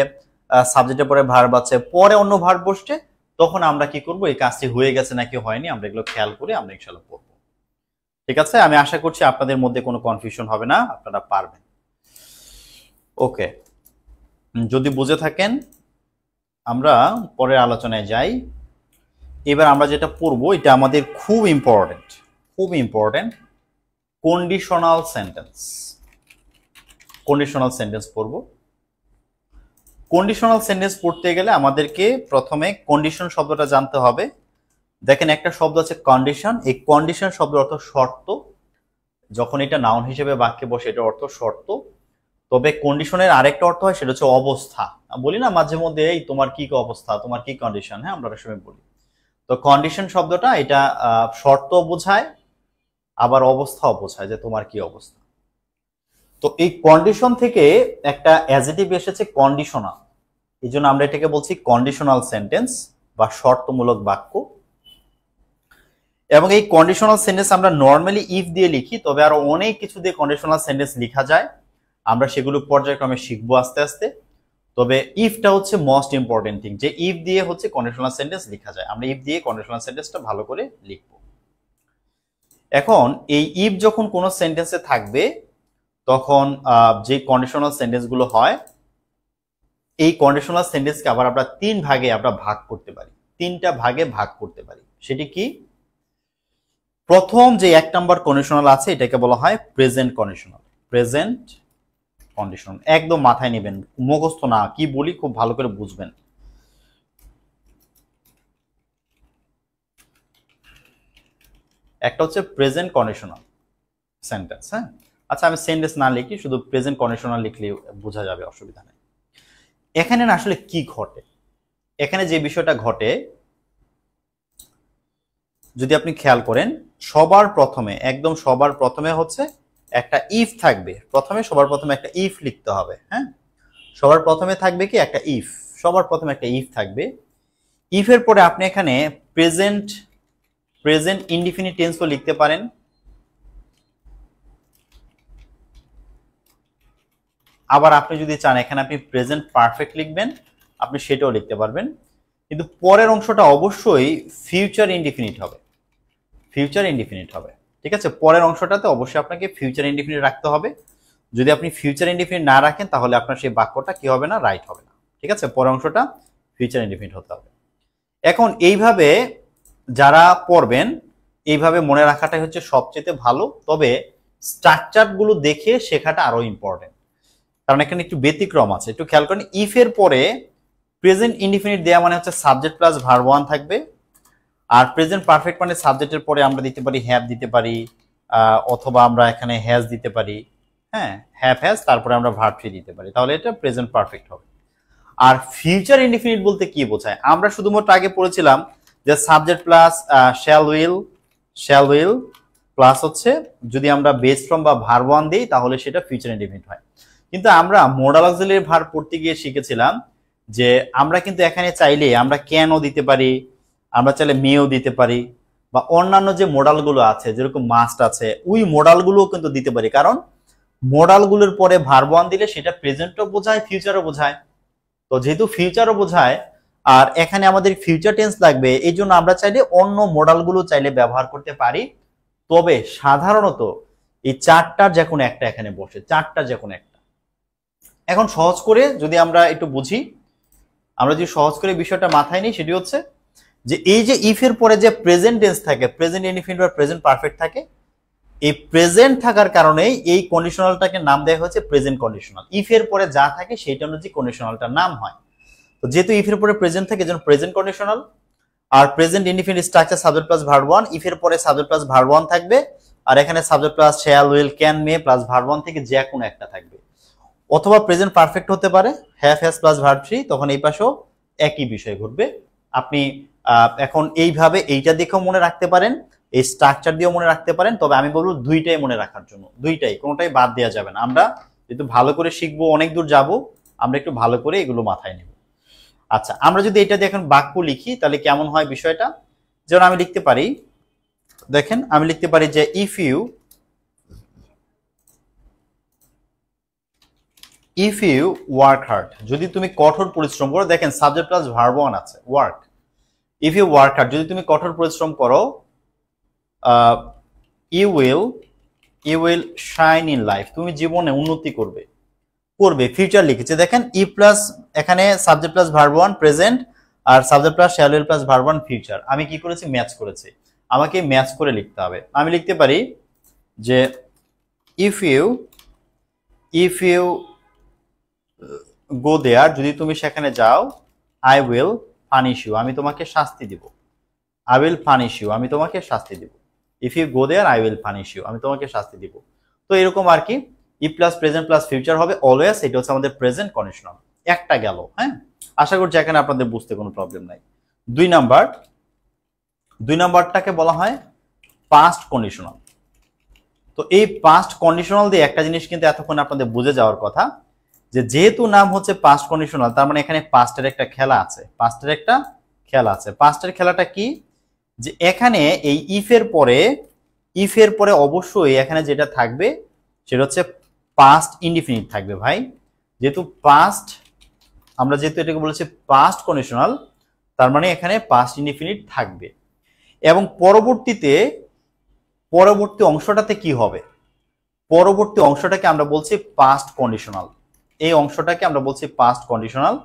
সাবজেক্টের পরে ভার্ব আছে, পরে অন্য ভার্ব বসছে, তখন আমরা কি করব, এই কাজটি হয়ে গেছে নাকি হয়নি আমরা এগুলো খেয়াল করে আমরা ইনশাআল্লাহ পড়ব। ঠিক আছে, আমি আশা করছি আপনাদের মধ্যে কোনো কনফিউশন হবে না, আপনারা পারবেন। ওকে, যদি বুঝে থাকেন আমরা পরের আলোচনায় যাই। এবার আমরা যেটা পড়বো এটা আমাদের খুব ইম্পর্টেন্ট, কন্ডিশনাল সেন্টেন্স পড়ব। কন্ডিশনাল সেন্টেন্স পড়তে গেলে আমাদেরকে প্রথমে কন্ডিশন শব্দটা জানতে হবে। দেখেন একটা শব্দ আছে কন্ডিশন, এই কন্ডিশন শব্দের অর্থ শর্ত, যখন এটা নাউন হিসেবে বাক্যে বসে এটার অর্থ শর্ত। তবে কন্ডিশনের আরেকটা অর্থ হয় সেটা হচ্ছে অবস্থা, বলি না মাঝে মধ্যে এই তোমার কি অবস্থা, তোমার কি কন্ডিশন, হ্যাঁ আমরা অনেক সময় বলি। তো কন্ডিশন শব্দটা এটা শর্ত বোঝায়, আবার অবস্থাও বোঝায় যে তোমার কি অবস্থা। তো এই কন্ডিশন থেকে একটা অ্যাডজেক্টিভ এসেছে কন্ডিশনাল, এই জন্য আমরা এটাকে বলছি কন্ডিশনাল সেন্টেন্স বা শর্তমূলক বাক্য। এবং এই কন্ডিশনাল সেন্টেন্স আমরা নর্মালি ইফ দিয়ে লিখি, তবে আরো অনেক কিছু দিয়ে কন্ডিশনাল সেন্টেন্স লেখা যায়, আমরা সেগুলো পর্যায়ক্রমে শিখবো আস্তে আস্তে। তবে ইফটা হচ্ছে মোস্ট ইম্পর্টেন্ট থিং, যে ইফ দিয়ে হচ্ছে কন্ডিশনাল সেন্টেন্স লেখা যায়, আমরা ইফ দিয়ে কন্ডিশনাল সেন্টেন্সটা ভালো করে লিখবো। এখন এই ইফ যখন কোনো সেন্টেন্সে থাকবে তখন যে কন্ডিশনাল সেন্টেন্স গুলো হয়, এই কন্ডিশনাল সেন্টেন্সকে আবার আমরা তিনটা ভাগে ভাগ করতে পারি। সেটি কি? প্রথম যে এক নাম্বার কন্ডিশনাল আছে এটাকে বলা হয় প্রেজেন্ট কন্ডিশনাল। প্রেজেন্ট কন্ডিশনাল, একদম মাথায় নেবেন, মুখস্থ না, কি বলি খুব ভালো করে বুঝবেন। একটা হচ্ছে প্রেজেন্ট কন্ডিশনাল সেন্টেন্স, হ্যাঁ। আচ্ছা আমি সেন্টেন্স না লিখি, শুধু প্রেজেন্ট কন্ডিশনাল লিখলে বোঝা যাবে, অসুবিধা নেই। এখানে না আসলে কি ঘটে, এখানে যে বিষয়টা ঘটে যদি আপনি খেয়াল করেন, সবার প্রথমে, একদম সবার প্রথমে হচ্ছে একটা ইফ থাকবে, সবার প্রথমে একটা ইফ লিখতে হবে, হ্যাঁ। সবার প্রথমে থাকবে কি একটা ইফ, সবার প্রথমে একটা ইফ থাকবে। ইফের পরে আপনি এখানে প্রেজেন্ট ইনডিফিনিট টেন্সও লিখতে পারেন, আবার আপনি যদি চান এখানে আপনি প্রেজেন্ট পারফেক্ট লিখবেন, আপনি সেটাও লিখতে পারবেন। কিন্তু পরের অংশটা অবশ্যই ফিউচার ইনডিফিনিট হবে, ফিউচার ইনডিফিনিট হবে, ঠিক আছে। পরের অংশটাতে অবশ্যই আপনাকে ফিউচার ইনডিফিনিট রাখতে হবে। যদি আপনি ফিউচার ইনডিফিনিট না রাখেন তাহলে আপনার সেই বাক্যটা কি হবে না, রাইট হবে না, ঠিক আছে। পরের অংশটা ফিউচার ইনডিফিনিট হতে হবে। এখন এইভাবে যারা পড়বেন, এইভাবে মনে রাখাটাই হচ্ছে সবচেয়ে ভালো, তবে স্ট্রাকচারগুলো দেখে শেখাটা আরো ইম্পর্টেন্ট, কারণ এখানে একটু ব্যতিক্রম আছে। একটু খেয়াল করেন, ইফের পরে প্রেজেন্ট ইনডিফিনিট দেওয়া মানে হচ্ছে সাবজেক্ট প্লাস ভার্ব ওয়ান থাকবে, আর প্রেজেন্ট পারফেক্ট মানে সাবজেক্টের পরে আমরা দিতে পারি হ্যাভ দিতে পারি, অথবা আমরা এখানে হ্যাজ দিতে পারি, হ্যাঁ, হ্যাভ হ্যাজ, তারপরে আমরা ভার্ব থ্রি দিতে পারি, তাহলে এটা প্রেজেন্ট পারফেক্ট হবে। আর ফিউচার ইনডিফিনিট বলতে কি বোঝায়, আমরা শুধুমাত্র আগে পড়েছিলাম যে subject plus shall will plus হচ্ছে যদি আমরা বেস ফ্রম বা ভার্ব ওয়ান দিই তাহলে সেটা ফিউচার ইনডিফিনিট হয়। কিন্তু আমরা মোডাল অক্সিলারি ভার্ব পড়তে গিয়ে শিখেছিলাম যে আমরা কিন্তু এখানে চাইলে আমরা ক্যানও দিতে পারি, আমরা চাইলে মেও দিতে পারি, বা অন্যান্য যে মোডালগুলো আছে যেরকম মাস্ট আছে ওই মোডালগুলোও কিন্তু দিতে পারি, কারণ মোডালগুলোর পরে ভার্ব ওয়ান দিলে সেটা প্রেজেন্টও বোঝায় ফিউচারও বোঝায়। তো যেহেতু ফিউচারও বোঝায় আর এখানে আমাদের ফিউচার টেন্স লাগবে, এই জন্য আমরা চাইলে অন্য মোডালগুলো চাইলে ব্যবহার করতে পারি, তবে সাধারণত এই চারটার যে কোনো একটা এখানে বসে, চারটার যে কোনো একটা। এখন সহজ করে যদি আমরা একটু বুঝি, আমরা যদি সহজ করে বিষয়টা মাথায় নিই, সেটি হচ্ছে যে এই যে ইফের পরে যে প্রেজেন্ট টেন্স থাকে, প্রেজেন্ট ইনডিফিনিট বা প্রেজেন্ট পারফেক্ট থাকে, এই প্রেজেন্ট থাকার কারণেই এই কন্ডিশনালটাকে নাম দেওয়া হয়েছে প্রেজেন্ট কন্ডিশনাল। ইফের পরে যা থাকে সেইটা অনুযায়ী কন্ডিশনালটার নাম হয়। তো যেহেতু ইফের পরে প্রেজেন্ট থাকে এজন্য প্রেজেন্ট কন্ডিশনাল, আর present indefinite structure subject plus verb one, ইফের পরে সাবজেক্ট প্লাস ভার্ব ওয়ান থাকবে, আর এখানে subject plus shall will can may plus verb one থেকে যে কোনো একটা থাকবে, অথবা প্রেজেন্ট পারফেক্ট হতে পারে have has plus verb three, তখন এই পাশেও একই বিষয় ঘটবে। আপনি এখন এইভাবে এইটা দেখেও মনে রাখতে পারেন, এই স্ট্রাকচার দিয়েও মনে রাখতে পারেন, তবে আমি বলবো দুইটাই মনে রাখার জন্য, দুইটাই, কোনোটাই বাদ দেওয়া যাবে না। আমরা যেহেতু ভালো করে শিখবো, অনেক দূর যাব, আমরা একটু ভালো করে এগুলো মাথায় নেব। আচ্ছা, আমরা যদি এটা দিয়ে এখন বাক্য লিখি তাহলে কেমন হয় বিষয়টা, যেমন আমি লিখতে পারি, দেখেন আমি লিখতে পারি যে ইফ ইউ ওয়ার্ক হার্ড, যদি তুমি কঠোর পরিশ্রম করো, দেখেন সাবজেক্ট প্লাস ভার্ব ওয়ান আছে work, if you work hard, যদি তুমি কঠোর পরিশ্রম করো, you will shine in life, তুমি জীবনে উন্নতি করবে, ফিউচার লিখেছে। দেখেন ই প্লাস এখানে subject plus verb one present, আর subject plus shall will plus verb one future. আমি কি করেছি, ম্যাচ করেছি, আমাকে ম্যাচ করে লিখতে হবে। আমি লিখতে পারি যে ইফ ইউ গো দেয়ার, যদি তুমি সেখানে যাও, আই উইল পানিশ ইউ, আমি তোমাকে শাস্তি দিব, আই উইল পানিশ ইউ, আমি তোমাকে শাস্তি দিব, if you go there I will punish you, আমি তোমাকে শাস্তি দিব। তো এরকম আর কি, ই প্লাস প্রেজেন্ট প্লাস ফিউচার হবে অলওয়েজ, এটা হচ্ছে আমাদের প্রেজেন্ট কন্ডিশনাল। একটা গেল, হ্যাঁ, আশা করছি এখানে আপনাদের বুঝতে কোনো প্রবলেম নাই। দুই নাম্বারটাকে বলা হয় পাস্ট কন্ডিশনাল। তো এই পাস্ট কন্ডিশনাল দিয়ে একটা জিনিস কিন্তু এতক্ষণ আপনাদের বুঝে যাওয়ার কথা, যে যেহেতু নাম হচ্ছে পাস্ট কন্ডিশনাল, তার মানে এখানে পাস্টের একটা খেলা আছে, পাস্টের খেলাটা কি, যে এখানে এই ইফের পরে অবশ্যই এখানে যেটা থাকবে সেটা হচ্ছে পাস্ট ইনডিফিনিট থাকবে ভাই। যেহেতু আমরা যেহেতু এটাকে বলেছি পাস্ট কন্ডিশনাল, তার মানে এখানে পাস্ট ইনডিফিনিট থাকবে। এবং পরবর্তী অংশটাতে কি হবে, পরবর্তী অংশটাকে আমরা বলছি পাস্ট কন্ডিশনাল। এই অংশটাকে আমরা বলছি পাস্ট কন্ডিশনাল,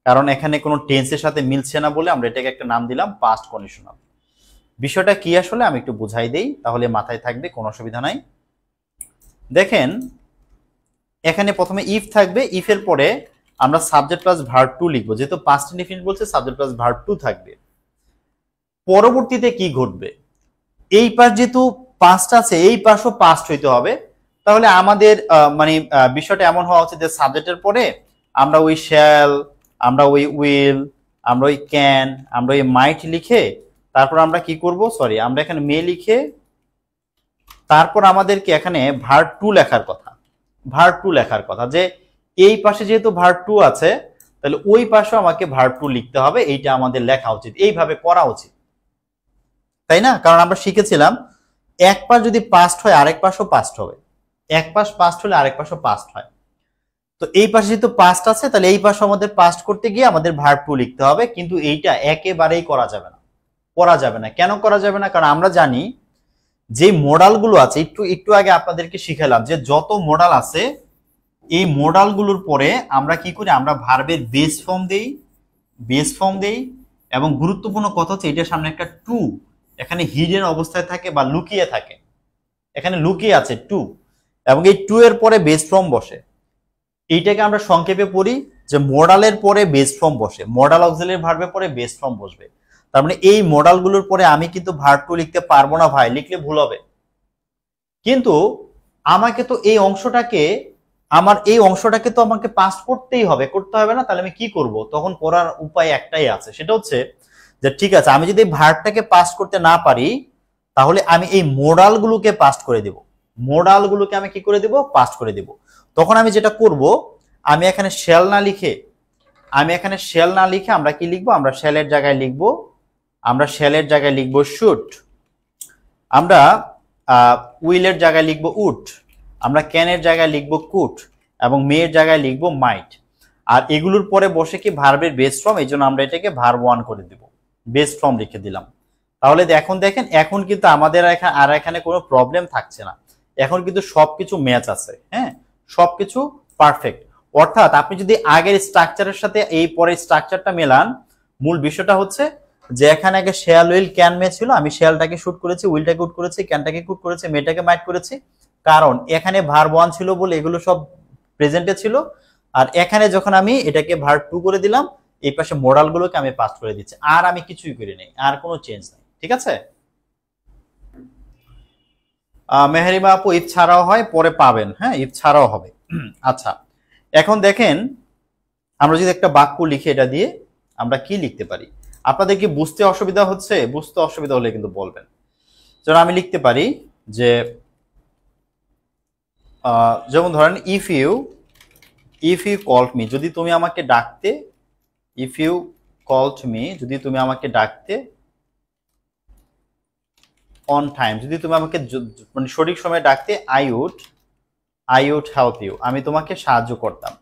কারণ এখানে কোনো টেন্সের সাথে মিলছে না বলে আমরা এটাকে একটা নাম দিলাম পাস্ট কন্ডিশনাল। বিষয়টা কি আসলে আমি একটু বুঝাই দেই, তাহলে মাথায় থাকবে, কোনো অসুবিধা নাই। দেখেন এখানে প্রথমে ইফ থাকবে, ইফ এর পরে আমরা সাবজেক্ট প্লাস ভার্ব টু লিখবো, যেহেতু পাস্ট ইনডিফিনিট বলছে সাবজেক্ট প্লাস ভার্ব টু থাকবে। পরবর্তীতে কি ঘটবে, এই পাশ যেহেতু পাস্ট আছে এই পাশও পাস্ট হইতে হবে, তাহলে আমাদের মানে বিষয়টা এমন হওয়া উচিত যে সাবজেক্টের পরে আমরা ওই শ্যাল, আমরা ওই উইল, আমরা ওই ক্যান, আমরা ওই মাইট লিখে তারপর আমরা কি করব, সরি আমরা এখানে মে লিখে তারপর আমাদেরকে এখানে ভার্ব টু লেখার কথা, ভার্ব টু লেখার কথা, যে এই পাশে যেহেতু ভার্ব টু আছে তাহলে ওই পাশেও আমাকে ভার্ব টু লিখতে হবে, এইটা আমাদের লেখা উচিত, এইভাবে করা উচিত, তাই না? কারণ আমরা শিখেছিলাম এক পাশ যদি পাস্ট হয় আরেক পাশও পাস্ট হবে, এক পাশ পাস্ট হলে আরেক পাশও পাস্ট হয়। তো এই পাশে যেহেতু পাস্ট আছে তাহলে এই পাশে আমাদের পাস্ট করতে গিয়ে আমাদের ভার্ব টু লিখতে হবে, কিন্তু এইটা একেবারেই করা যাবে না, করা যাবে না। কেন করা যাবে না? কারণ আমরা জানি যে মডালগুলো আছে, একটু একটু আগে আপনাদেরকে শিখালাম যে যত মডাল আছে এই মডালগুলোর পরে আমরা কি করি, আমরা ভার্বের বেস ফর্ম দেই, বেস ফর্ম দেই, এবং গুরুত্বপূর্ণ কথা হচ্ছে এটার সামনে একটা টু এখানে হিডেন অবস্থায় থাকে বা লুকিয়ে থাকে, এখানে লুকিয়ে আছে টু, এবং এই টু এর পরে বেস ফর্ম বসে। এইটাকে আমরা সংক্ষেপে পড়ি যে মডালের পরে বেস ফর্ম বসে, মডাল অক্সিলারি ভার্বের পরে বেস ফর্ম বসবে। তার মানে এই মডালগুলোর পরে আমি কিন্তু ভার্ব টু লিখতে পারবো না ভাই, লিখলে ভুল হবে। কিন্তু আমাকে তো এই অংশটাকে, আমার এই অংশটাকে তো আমাকে পাস করতেই হবে, করতে হবে না? তাহলে আমি কি করব? তখন করার উপায় একটাই আছে, সেটা হচ্ছে যে ঠিক আছে আমি যদি ভার্বটাকে পাস করতে না পারি তাহলে আমি এই মোডালগুলোকে পাস করে দেব, মোডালগুলোকে আমি কি করে দেব, পাস করে দেব। তখন আমি যেটা করব, আমি এখানে শ্যাল না লিখে, আমি এখানে শ্যাল না লিখে আমরা কি লিখবো, আমরা শ্যালের জায়গায় লিখবো, আমরা শ্যালের জায়গায় লিখবো শুড, আমরা উইলের জায়গায় লিখবো উড, আমরা ক্যানের জায়গায় লিখবো কুড, এবং মেয়ের জায়গায় লিখবো মাইট। আর এগুলোর পরে বসে কি ভার্বের বেস ফর্ম, এই জন্য আমরা এটাকে ভার্ব ওয়ান করে দেব, বেস ফর্ম লিখে দিলাম। তাহলে এখন দেখেন এখন কিন্তু আমাদের এখানে কোনো প্রবলেম থাকছে না, এখন কিন্তু সবকিছু ম্যাচ আছে, হ্যাঁ সবকিছু পারফেক্ট। অর্থাৎ আপনি যদি আগের স্ট্রাকচারের সাথে এই পরের স্ট্রাকচারটা মেলান, মূল বিষয়টা হচ্ছে যে এখানে আগে শেয়াল উইল ক্যান মে ছিল, আমি শেয়ালটাকে শুট করেছি, উইলটাকে কুট করেছি, ক্যানটাকে কুট করেছি, মেটাকে মাইট করেছি, কারণ এখানে ভার্ব ওয়ান ছিল বলে এগুলো সব প্রেজেন্টে ছিল। আর এখানে যখন আমি এটাকে ভার্ব টু করে দিলাম, এই পাশে মডালগুলোকে আমি পাস করে দিচ্ছি, আর আমি কিছুই করি নাই, আর কোনো চেঞ্জ নাই, ঠিক আছে? মেহেরিমা আপু ইফ ছাড়াও হয় পরে পাবেন, হ্যাঁ ইফ ছাড়াও হবে। আচ্ছা এখন দেখেন আমরা যদি একটা বাক্য লিখে এটা দিয়ে আমরা কি লিখতে পারি, আপনাদের কি বুঝতে অসুবিধা হচ্ছে? বুঝতে অসুবিধা হলে কিন্তু বলবেন। যেমন আমি লিখতে পারি যে যেমন ধরেন ইফ ইউ কল্ড মি, যদি তুমি আমাকে ডাকতে, ইফ ইউ কল্ড মি, যদি তুমি আমাকে ডাকতে অন টাইম, যদি তুমি আমাকে মানে সঠিক সময়ে ডাকতে, আই উড হেল্প ইউ, আমি তোমাকে সাহায্য করতাম।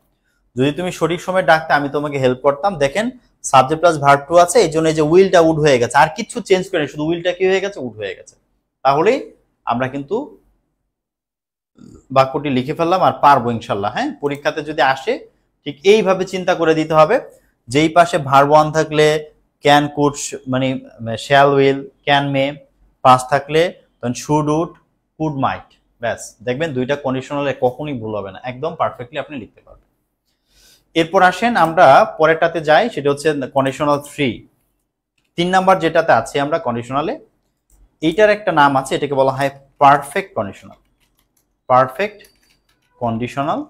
যদি তুমি সঠিক সময়ে ডাকতে আমি তোমাকে হেল্প করতাম। দেখেন সাবজেক্ট প্লাস ভার্ব টু আছে, এই জন্য যে উইলটা উড হয়ে গেছে, আর কিছু চেঞ্জ করে শুধু উইলটা কি হয়ে গেছে, উড হয়ে গেছে। তাহলেই আমরা কিন্তু বাক্যটি লিখে ফেললাম আর পারবো ইনশাল্লাহ। হ্যাঁ পরীক্ষাতে যদি আসে ঠিক এইভাবে চিন্তা করে দিতে হবে, যেই পাশে ভার্ব ওয়ান থাকলে ক্যান কুড মানে shall will can May, pass থাকলে তখন শুড উড কুড মাইট, ব্যাস দেখবেন দুইটা কন্ডিশনালে কখনোই ভুল হবে না, একদম পারফেক্টলি আপনি লিখতে পারবেন। এরপর আসেন আমরা পরেরটাতে যাই, সেটা হচ্ছে কন্ডিশনাল থ্রি, 3 নাম্বার যেটাতে আছে আমরা কন্ডিশনালে, এইটার একটা নাম আছে, এটাকে বলা হয় perfect conditional. Perfect conditional,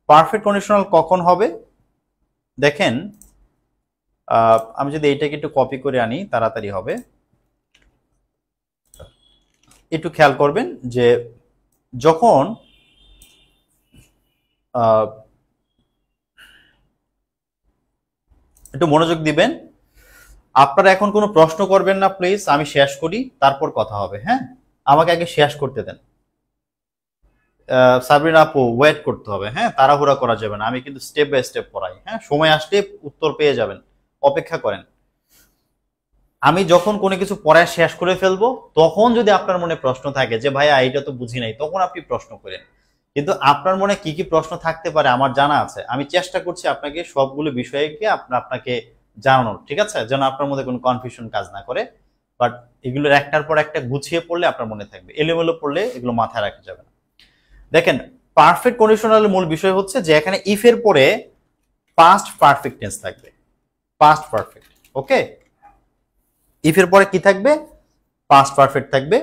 perfect conditional কখন হবে দেখেন, আমি যদি এইটাকে একটু কপি করে আনি তাড়াতাড়ি হবে। একটু খেয়াল করবেন যে যখন একটু মনোযোগ দিবেন, আপনারা এখন কোনো প্রশ্ন করবেন না প্লিজ, আমি শেষ করি তারপর কথা হবে। হ্যাঁ আমাকে আগে শেষ করতে দেন। সাবরিনা আপু ওয়েট করতে হবে, হ্যাঁ তাড়াহুড়া করা যাবে না, আমি কিন্তু স্টেপ বাই স্টেপ পড়াই, হ্যাঁ সময় আসলে উত্তর পেয়ে যাবেন, অপেক্ষা করেন। আমি যখন কোনো কিছু পড়ায় শেষ করে ফেলবো তখন যদি আপনার মনে প্রশ্ন থাকে যে ভাইয়া এইটা তো বুঝি নাই, তখন আপনি প্রশ্ন করেন। কিন্তু আপনার মনে কি কি প্রশ্ন থাকতে পারে আমার জানা আছে, আমি চেষ্টা করছি আপনাকে সবগুলো বিষয়কে আপনাকে জানানোর, ঠিক আছে, যেন আপনার মধ্যে কোনো কনফিউশন কাজ না করে। বাট এগুলোর একটার পর একটা গুছিয়ে পড়লে আপনার মনে থাকবে, এলোমেলো পড়লে এগুলো মাথায় রাখা যাবে না। দেখেন পারফেক্ট কন্ডিশনালের মূল বিষয় হচ্ছে যে এখানে ইফ এর পরে পাস্ট পারফেক্ট টেন্স থাকবে, পাস্ট পারফেক্ট। ওকে, ইফ এর পরে কি থাকবে? পাস্ট পারফেক্ট থাকবে।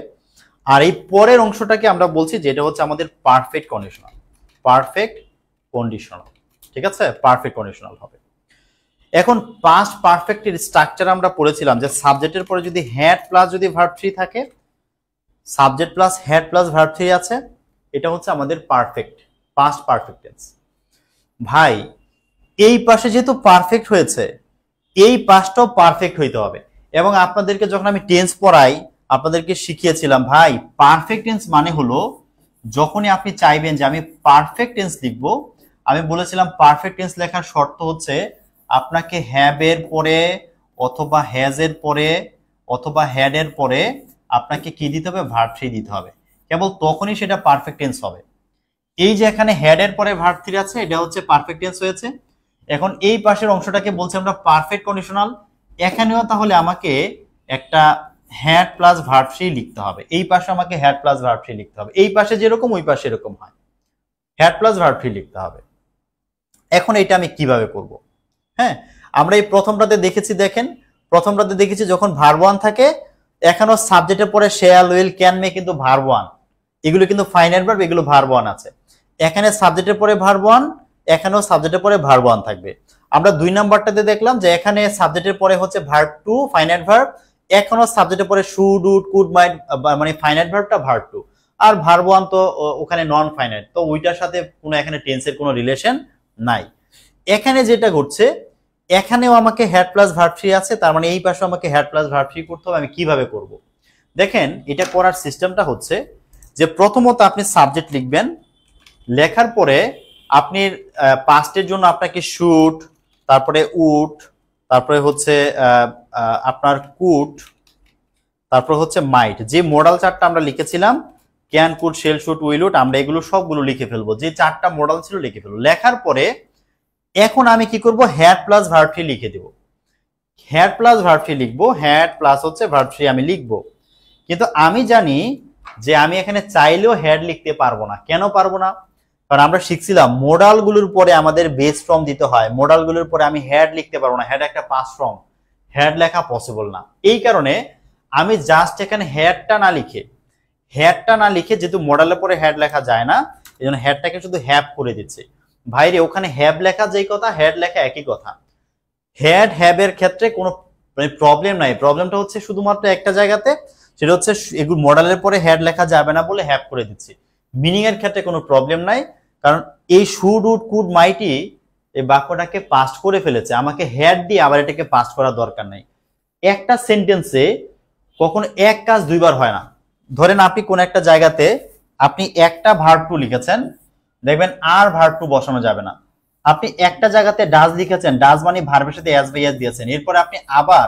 আর এই পরের অংশটাকে আমরা বলছি যেটা হচ্ছে আমাদের পারফেক্ট কন্ডিশনাল, পারফেক্ট কন্ডিশনাল। ঠিক আছে, পারফেক্ট কন্ডিশনাল হবে। এখন পাস্ট পারফেক্টের স্ট্রাকচার আমরা পড়েছিলাম যে সাবজেক্টের পরে যদি হ্যাড প্লাস যদি ভার্ব থ্রি থাকে, subject plus had plus verb three আছে, এটা হচ্ছে আমাদের পারফেক্ট, পাস্ট পারফেক্ট টেন্স। ভাই এই পাশে যেহেতু পারফেক্ট হয়েছে, এই পাশটাও পারফেক্ট হইতে হবে। এবং আপনাদেরকে যখন আমি টেন্স পড়াই আপনাদেরকে শিখিয়েছিলাম ভাই পারফেক্ট টেন্স মানে হলো যখনই আপনি চাইবেন যে আমি পারফেক্ট টেন্স লিখবো, আমি বলেছিলাম পারফেক্ট টেন্স লেখার শর্ত হচ্ছে আপনাকে হ্যাভ এর পরে অথবা হ্যাজ এর পরে অথবা হ্যাড এর পরে আপনাকে কি দিতে হবে? ভার্ব থ্রি দিতে হবে। কেবল তখনই সেটা পারফেক্ট টেন্স হবে। এই যে এখানে হ্যাড এর পরে ভার্ব থ্রি আছে, এটা হচ্ছে পারফেক্ট টেন্স হয়েছে। এখন এই পাশের অংশটাকে বলছি আমরা পারফেক্ট কন্ডিশনাল। এখানেও তাহলে আমাকে একটা হ্যাড প্লাস ভার্ব থ্রি লিখতে হবে, এই পাশে আমাকে হ্যাড প্লাস ভার্ব থ্রি লিখতে হবে। এই পাশে যেরকম ওই পাশে এরকম হয়, হ্যাড প্লাস ভার্ব থ্রি লিখতে হবে। এখন এটা আমি কিভাবে করব? হ্যাঁ, আমরা এই প্রথমটাতে দেখেছি, দেখেন প্রথমটাতে দেখেছি যখন ভার্ব ওয়ান থাকে এখানেও সাবজেক্টের পরে শেয়াল উইল ক্যান মে কিন্তু ভার্ব ওয়ান, এগুলো কিন্তু ফাইনাইট ভার্ব, এগুলো ভার্ব ওয়ান আছে। এখানে সাবজেক্টের পরে ভার্ব ওয়ান, এখানেও সাবজেক্টের পরে ভার্ব ওয়ান থাকবে। আমরা 2 নাম্বারটাতে দেখলাম যে এখানে সাবজেক্টের পরে হচ্ছে ভার্ব টু ফাইনাইট ভার্ব, এখনো সাবজেক্টের পরে শুড উড কুড মাইট মানে ফাইনাইট ভার্বটা ভার্ব টু, আর ভার্ব ওয়ান তো ওখানে নন ফাইনাইট, তো ওইটার সাথে কোনো এখানে টেন্সের কোনো রিলেশন নাই। এখানে যেটা ঘটছে এখানেও আমাকে হ্যাড প্লাস ভার্ব থ্রি আছে, তার মানে এই পাশে আমাকে হ্যাড প্লাস ভার্ব থ্রি করতে হবে। আমি কিভাবে করব? দেখেন এটা করার সিস্টেমটা হচ্ছে যে প্রথমত আপনি সাবজেক্ট লিখবেন, লেখার পরে আপনি পাস্টের জন্য আপনাকে শুড, তারপরে উড, তারপরে হচ্ছে আপনার কুড, তারপর হচ্ছে মাইট, যে মডাল চারটা আমরা লিখেছিলাম can could shall should will would, আমরা এগুলো সবগুলো লিখে ফেলবো, যে চারটা মডাল ছিল লিখে ফেলবো। লেখার পরে এখন আমি কি করব? হ্যাড প্লাস ভার্ব থ্রি লিখে দেব, হ্যাড প্লাস ভার্ব থ্রি লিখবো, হ্যাড প্লাস হচ্ছে ভার্ব থ্রি আমি লিখবো। কিন্তু আমি জানি যে আমি এখানে চাইলেও হ্যাড লিখতে পারবো না। কেন পারবো না? কারণ আমরা শিখছিলাম মডাল গুলোর পরে আমাদের বেস ফর্ম দিতে হয়, মডাল গুলোর পরে আমি হ্যাড লিখতে পারবো না, হ্যাড একটা পাস ফর্ম, হ্যাড লেখা পসিবল না। এই কারণে আমি জাস্ট এখানে হ্যাডটা না লিখে যেহেতু মডালের পরে হ্যাড লেখা যায় না, এই জন্য হ্যাডটাকে শুধু হ্যাভ করে দিচ্ছি। ভাইরে ওখানে হ্যাভ লেখা যেই কথা, হ্যাড লেখা একই কথা। হ্যাড হ্যাভ এর ক্ষেত্রে কোনো প্রবলেম নাই, প্রবলেমটা হচ্ছে শুধুমাত্র একটা জায়গাতে, সেটা হচ্ছে এগুলো মডালের পরে হ্যাড লেখা যাবে না বলে হ্যাভ করে দিচ্ছি। মিনিং এর ক্ষেত্রে কোনো প্রবলেম নাই, কারণ এই শুড উড কুড মাইটি এই বাক্যটাকে পাস্ট করে ফেলেছে, আমাকে হ্যাড দিয়ে আবার এটাকে পাস্ট করার দরকার নাই। একটা সেন্টেন্সে কখনো এক কাজ দুইবার হয় না। ধরেন আপনি কোন একটা জায়গাতে আপনি একটা ভার্ব টু লিখেছেন, দেখবেন আর ভার্ব টু বসানো যাবে না। আপনি একটা জায়গাতে ডাজ লিখেছেন, ডাজ মানে ভার্বের সাথে অ্যাজ বাই অ্যাজ দিয়েছেন, এরপরে আপনি আবার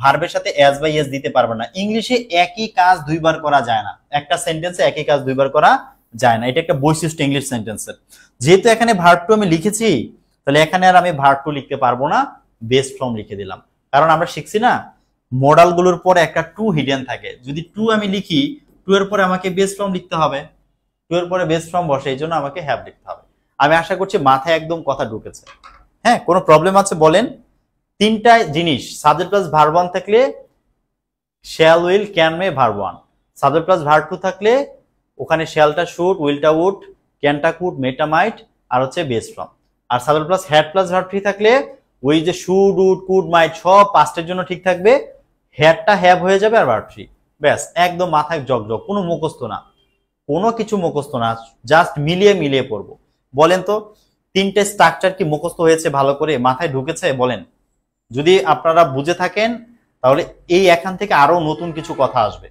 ভার্বের সাথে অ্যাজ বাই অ্যাজ দিতে পারবেন না। ইংলিশে একই কাজ দুইবার করা যায় না, একটা সেন্টেন্সে একই কাজ দুইবার করা যায় না, এটা একটা বৈশিষ্ট্য ইংলিশ সেন্টেন্সের। যেহেতু এখানে ভার্ব টু আমি লিখেছি, তাহলে এখানে আর আমি ভার্ব টু লিখতে পারবো না, বেস ফর্ম লিখে দিলাম। কারণ আমরা শিখছি না মডাল গুলোর পরে একটা টু হিডেন থাকে, যদি টু আমি লিখি, টু এর পরে আমাকে বেস ফর্ম লিখতে হবে, টু এর পরে বেস ফর্ম বসে, এই জন্য আমাকে হ্যাভ লিখতে হবে। আমি আশা করছি মাথায় একদম কথা ঢুকেছে। হ্যাঁ, কোনো প্রবলেম আছে বলেন? তিনটা জিনিস, সাবজেক্ট প্লাস ভার্ব ওয়ান থাকলে shall will can may verb one, subject plus verb two থাকলে ওখানে শ্যালটা শুড, উইলটা উড, ক্যানটা কুড, মেটা মাইট, আর হচ্ছে বেস ফর্ম। আর subject plus had plus verb three থাকলে ওই যে শুড উড কুড মাইট সব পাস্টের জন্য ঠিক থাকবে, হ্যাডটা হ্যাভ হয়ে যাবে আর ভার্ব থ্রি, ব্যাস একদম মাথায় জগজগ, কোনো মুখস্থ না, কোনো কিছু মুখস্থ না, জাস্ট মিলিয়ে মিলিয়ে পড়বো। বলেন তো তিনটে স্ট্রাকচার কি মুখস্থ হয়েছে ভালো করে, মাথায় ঢুকেছে? বলেন। যদি আপনারা বুঝে থাকেন তাহলে এই এখান থেকে আরো নতুন কিছু কথা আসবে,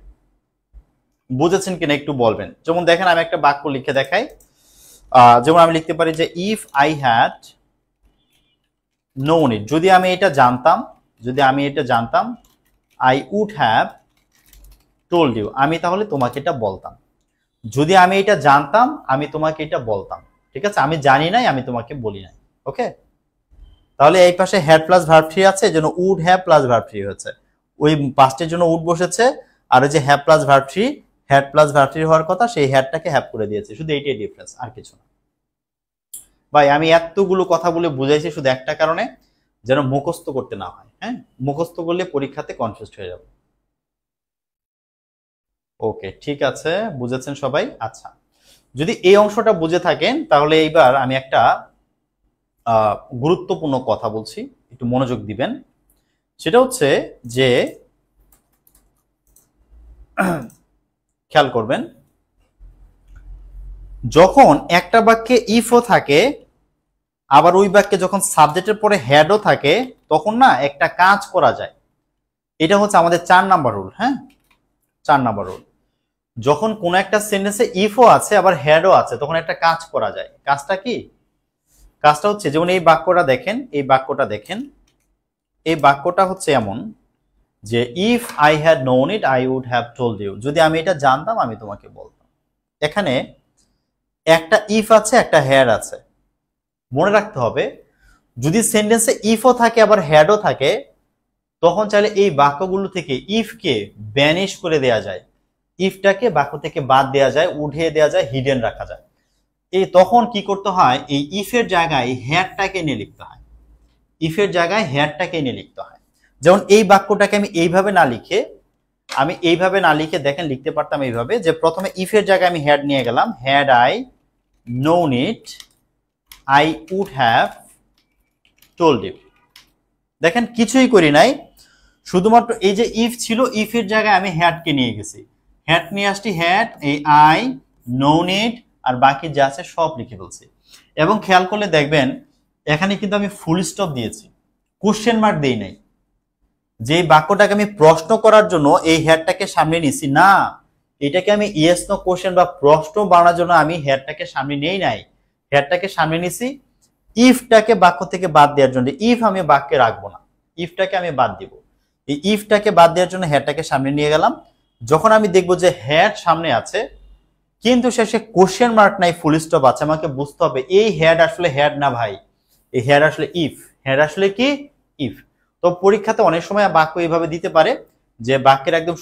বুঝেছেন কিনা একটু বলবেন। যেমন দেখেন আমি একটা বাক্য লিখে দেখাই, যেমন আমি লিখতে পারি যে if I had known it, যদি আমি এটা জানতাম, I would have told you, আমি তাহলে তোমাকে এটা বলতাম। যদি আমি এটা জানতাম আমি তোমাকে এটা বলতাম, ঠিক আছে? আমি জানি নাই, আমি তোমাকে বলি নাই। ওকে, তাহলে এই পাশে হ্যাড প্লাস ভার্ব থ্রি আছে, এজন্য would have plus verb three হয়েছে, ওই পাস্টের জন্য উড বসেছে, আর ওই যে have plus verb three, had plus ভার্বটি হওয়ার কথা, সেই হ্যাডটাকে হ্যাভ করে দিয়েছে, শুধু এইটাই ডিফারেন্স, আর কিছু না। ভাই আমি এতগুলো কথা বলে বুঝাইছি শুধু একটা কারণে, যেন মুখস্থ করতে না হয়। হ্যাঁ, মুখস্থ করলে পরীক্ষাতে কনফিউজড হয়ে যাবে। ওকে, ঠিক আছে, বুঝেছেন সবাই? আচ্ছা, যদি এই অংশটা বুঝে থাকেন তাহলে এইবার আমি একটা গুরুত্বপূর্ণ কথা বলছি, একটু মনোযোগ দিবেন। সেটা হচ্ছে যে খেয়াল করবেন, যখন একটা বাক্যে ইফও থাকে, আবার ওই বাক্যে যখন সাবজেক্টের পরে হ্যাডও থাকে, তখন না একটা কাজ করা যায়। এটা হচ্ছে আমাদের 4 নাম্বার রুল। হ্যাঁ, 4 নাম্বার রুল। যখন কোন একটা সেন্টেন্সে ইফও আছে আবার হ্যাডও আছে, তখন একটা কাজ করা যায়। কাজটা কি? কাজটা হচ্ছে, যেমন এই বাক্যটা দেখেন, এই বাক্যটা দেখেন, এই বাক্যটা হচ্ছে এমন যে if I had known it I would have told you, যদি আমি এটা জানতাম আমি তোমাকে বলতাম। এখানে একটা ইফ আছে, একটা হ্যাড আছে। মনে রাখতে হবে, যদি সেন্টেন্সে ইফও থাকে আবার হ্যাডও থাকে, তখন চাইলে এই বাক্যগুলো থেকে ইফকে ব্যানিশ করে দেয়া যায়, ইফটাকে বাক্য থেকে বাদ দেয়া যায়, উঠিয়ে দেয়া যায়, হিডেন রাখা যায়। এই তখন কি করতে হয়, এই ইফের জায়গায় হ্যাডটাকে নিয়ে লিখতে হয়, ইফের জায়গায় হ্যাডটাকে নিয়ে লিখতে হয়। যেমন এই বাক্যটাকে আমি এইভাবে না লিখে, দেখেন লিখতে পারতাম এইভাবে, যে প্রথমে ইফের জায়গায় আমি হ্যাড নিয়ে গেলাম, had I known it I would have told you. দেখেন কিছুই করি নাই, শুধুমাত্র এই যে ইফ ছিল, ইফের জায়গায় আমি হ্যাডকে নিয়ে গেছি, হ্যাড নিয়ে আসছি, হ্যাড, এই আই, নোন ইট, আর বাকি যা আছে সব লিখে ফেলছি। এবং খেয়াল করলে দেখবেন এখানে কিন্তু আমি ফুল স্টপ দিয়েছি, কোশ্চেন মার্ক দেই নাই। যে বাক্যটাকে আমি প্রশ্ন করার জন্য এই হ্যাডটাকে সামনে নিছি না, এটাকে আমি ইয়েস নো কোশ্চেন বা প্রশ্ন বানানোর জন্য আমি হ্যাডটাকে সামনে নেই নাই, হ্যাডটাকে সামনে নিছি ইফটাকে বাক্য থেকে বাদ দেওয়ার জন্য। ইফ আমি বাক্যে রাখবো না, ইফটাকে আমি বাদ দিব। এই ইফটাকে বাদ দেওয়ার জন্য হ্যাডটাকে সামনে নিয়ে গেলাম। যখন আমি দেখবো যে হ্যাড সামনে আছে কিন্তু শেষে কোশ্চেন মার্ক নাই, ফুল স্টপ আছে, আমাকে বুঝতে হবে এই হ্যাড আসলে হ্যাড না ভাই, এই হ্যাড আসলে ইফ, হ্যাড আসলে কি ইফ। তো পরীক্ষাতে অনেক সময় বাক্য এইভাবে দিতে পারে যে বাক্যের একদম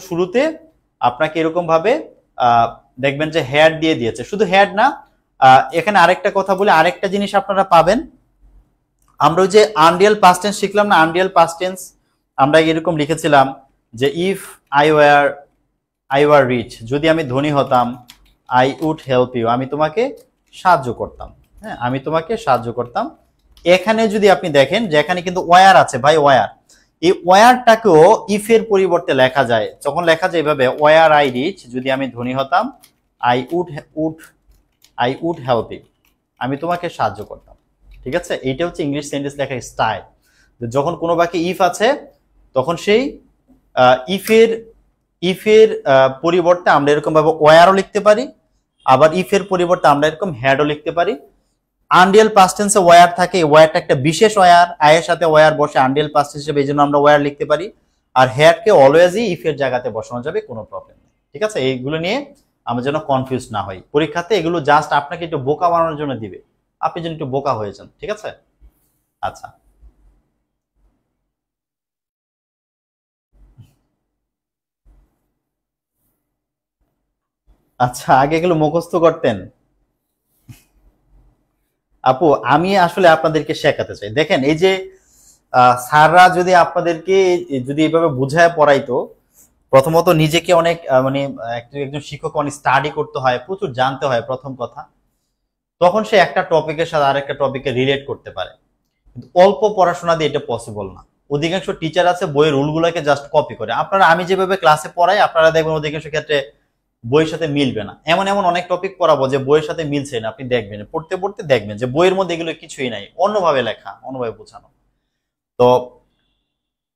শুরুতে আপনাকে এরকম ভাবে দেখবেন যে হ্যাড দিয়ে দিয়েছে। শুধু হ্যাড না, এখানে আরেকটা কথা বলে আরেকটা জিনিস আপনারা পাবেন। আমরা ওই যে আনরিয়াল পাস্ট টেন্স শিখলাম না, আনরিয়াল পাস্ট টেন্স আমরা এরকম লিখেছিলাম যে ইফ আই ওয়ার রিচ, যদি আমি ধনী হতাম, আই উড হেল্প ইউ, আমি তোমাকে সাহায্য করতাম। হ্যাঁ, আমি তোমাকে সাহায্য করতাম। এখানে যদি আপনি দেখেন যে এখানে কিন্তু ওয়ার আছে ভাই, ওয়ার, এই ওয়ারটাকেও ইফের পরিবর্তে লেখা যায়। যখন লেখা যায় এভাবে, ওয়ার আই রিচ, যদি আমি ধনী হতাম, আই উড হেল্প ইউ, আমি তোমাকে সাহায্য করতাম। ঠিক আছে, এইটা হচ্ছে ইংলিশ সেন্টেন্স লেখার স্টাইল। যখন কোনো বাক্যে ইফ আছে তখন সেই ইফের পরিবর্তে আমরা এরকম ভাবে ওয়ারও লিখতে পারি, আবার ইফের পরিবর্তে আমরা এরকম হ্যাডও লিখতে পারি। আনরিয়াল পাস্ট টেন্সে ওয়ার থাকে, ওয়ারটা একটা বিশেষ ওয়ার, আয়ের সাথে ওয়ার বসে আনরিয়াল পাস্ট টেন্স হিসেবে, এই জন্য আমরা ওয়ার লিখতে পারি। আর হ্যাডকে অলওয়েজই ইফের জায়গাতে বসানো যাবে, কোনো প্রবলেম নেই। ঠিক আছে, এইগুলো নিয়ে আমরা যেন কনফিউজ না হই। পরীক্ষাতে এগুলো জাস্ট আপনাকে একটু বোকা বানানোর জন্য দিবে, আপনি যেন একটু বোকা হয়ে যান। ঠিক আছে, আচ্ছা। আচ্ছা, আগে এগুলো মুখস্থ করতেন? আপু আমি আসলে আপনাদেরকে শেখাতে চাই। দেখেন এই যে স্যাররা যদি আপনাদেরকে যদি এইভাবে বুঝায় পড়াইতো, প্রথমত নিজেকে অনেক মানে একজন শিক্ষক অনেক স্টাডি করতে হয়, প্রচুর জানতে হয় প্রথম কথা, তখন সে একটা টপিকের সাথে আরেকটা টপিকে রিলেট করতে পারে। কিন্তু অল্প পড়াশোনা দিয়ে এটা পসিবল না। অধিকাংশ টিচার আছে বইয়ের রুলগুলোকে জাস্ট কপি করে। আপনারা, আমি যেভাবে ক্লাসে পড়াই আপনারা দেখবেন অধিকাংশ ক্ষেত্রে বইয়ের সাথে মিলবে না। এমন এমন অনেক টপিক পড়াবো যে বইয়ের সাথে মিলছে না, আপনি দেখবেন পড়তে পড়তে দেখবেন যে বইয়ের মধ্যে এগুলো কিছুই নাই, অন্যভাবে লেখা, অন্যভাবে বোঝানো। তো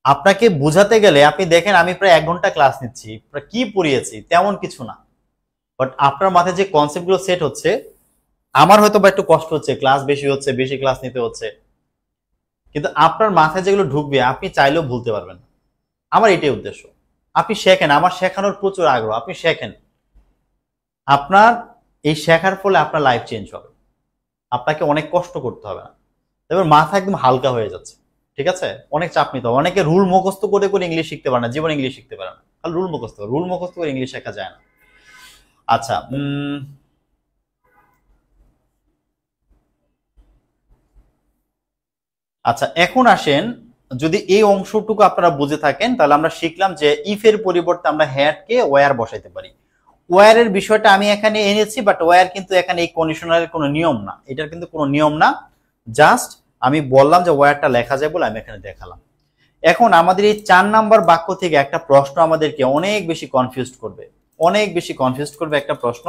আপনাকে বোঝাতে গেলে আপনি দেখেন আমি প্রায় 1 ঘন্টা ক্লাস নিচ্ছি, কি পড়িয়েছি তেমন কিছু না, বাট আপনার মাথায় যে কনসেপ্ট গুলো সেট হচ্ছে, আমার হয়তো বা একটু কষ্ট হচ্ছে, ক্লাস বেশি হচ্ছে, বেশি ক্লাস নিতে হচ্ছে, কিন্তু আপনার মাথায় যেগুলো ঢুকবে আপনি চাইলেও ভুলতে পারবেন না। আমার এটাই উদ্দেশ্য, আপনি শেখেন, আমার শেখানোর প্রচুর আগ্রহ, আপনি শেখেন। আপনার এই শেখার ফলে আপনার লাইফ চেঞ্জ হবে, আপনাকে অনেক কষ্ট করতে হবে না, এবার মাথা একদম হালকা হয়ে যাচ্ছে। ঠিক আছে, অনেক চাপ নিতে হবে। অনেকে রুল মুখস্থ করে করে ইংলিশ শিখতে পারে না, জীবন ইংলিশ শিখতে পারে না। আর রুল মুখস্থ করে ইংলিশ শেখা যায় না। আচ্ছা, আচ্ছা এখন আসেন, যদি এই অংশটুকু আপনারা বুঝে থাকেন তাহলে আমরা শিখলাম যে ইফ এর পরিবর্তে আমরা হ্যাড কে ওয়্যার বসাইতে পারি। ওয়্যার এর বিষয়টা আমি এখানে এনেছি, বাট ওয়্যার কিন্তু এখানে এই কন্ডিশনারের কোনো নিয়ম না, এটার কিন্তু কোনো নিয়ম না, জাস্ট আমি বললাম যে ওয়্যারটা লেখা যায় বলে আমি এখানে দেখালাম। এখন আমাদের এই 4 নাম্বার বাক্য থেকে একটা প্রশ্ন আমাদেরকে অনেক বেশি কনফিউজড করবে, একটা প্রশ্ন।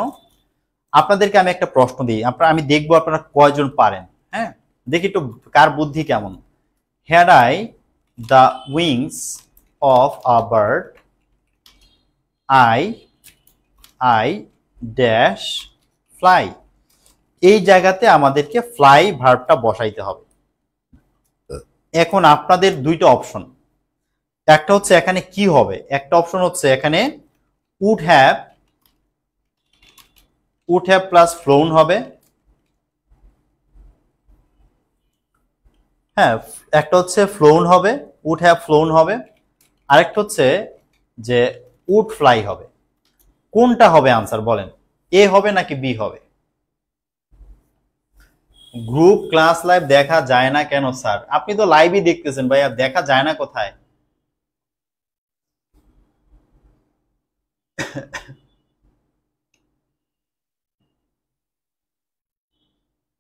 আপনাদেরকে আমি একটা প্রশ্ন দিই, আমি দেখবো আপনারা কয়জন পারেন। হ্যাঁ, দেখি একটু কার বুদ্ধি কেমন। Had I the wings of a bird, I dash fly। এই জায়গাতে আমাদেরকে ফ্লাই ভার্বটা বসাইতে হবে। এখন আপনাদের দুইটা অপশন, একটা হচ্ছে এখানে কি হবে, একটা অপশন হচ্ছে এখানে would have প্লাস flown হবে। হ্যাঁ, একটা হচ্ছে flown হবে, would have flown হবে, আরেকটা হচ্ছে যে would fly হবে। কোনটা হবে আনসার বলেন, এ হবে নাকি বি হবে? গ্রুপ ক্লাস লাইভ দেখা যায় না কেন স্যার? আপনি তো লাইভই দেখতেছেন ভাইয়া, দেখা যায় না কোথায়?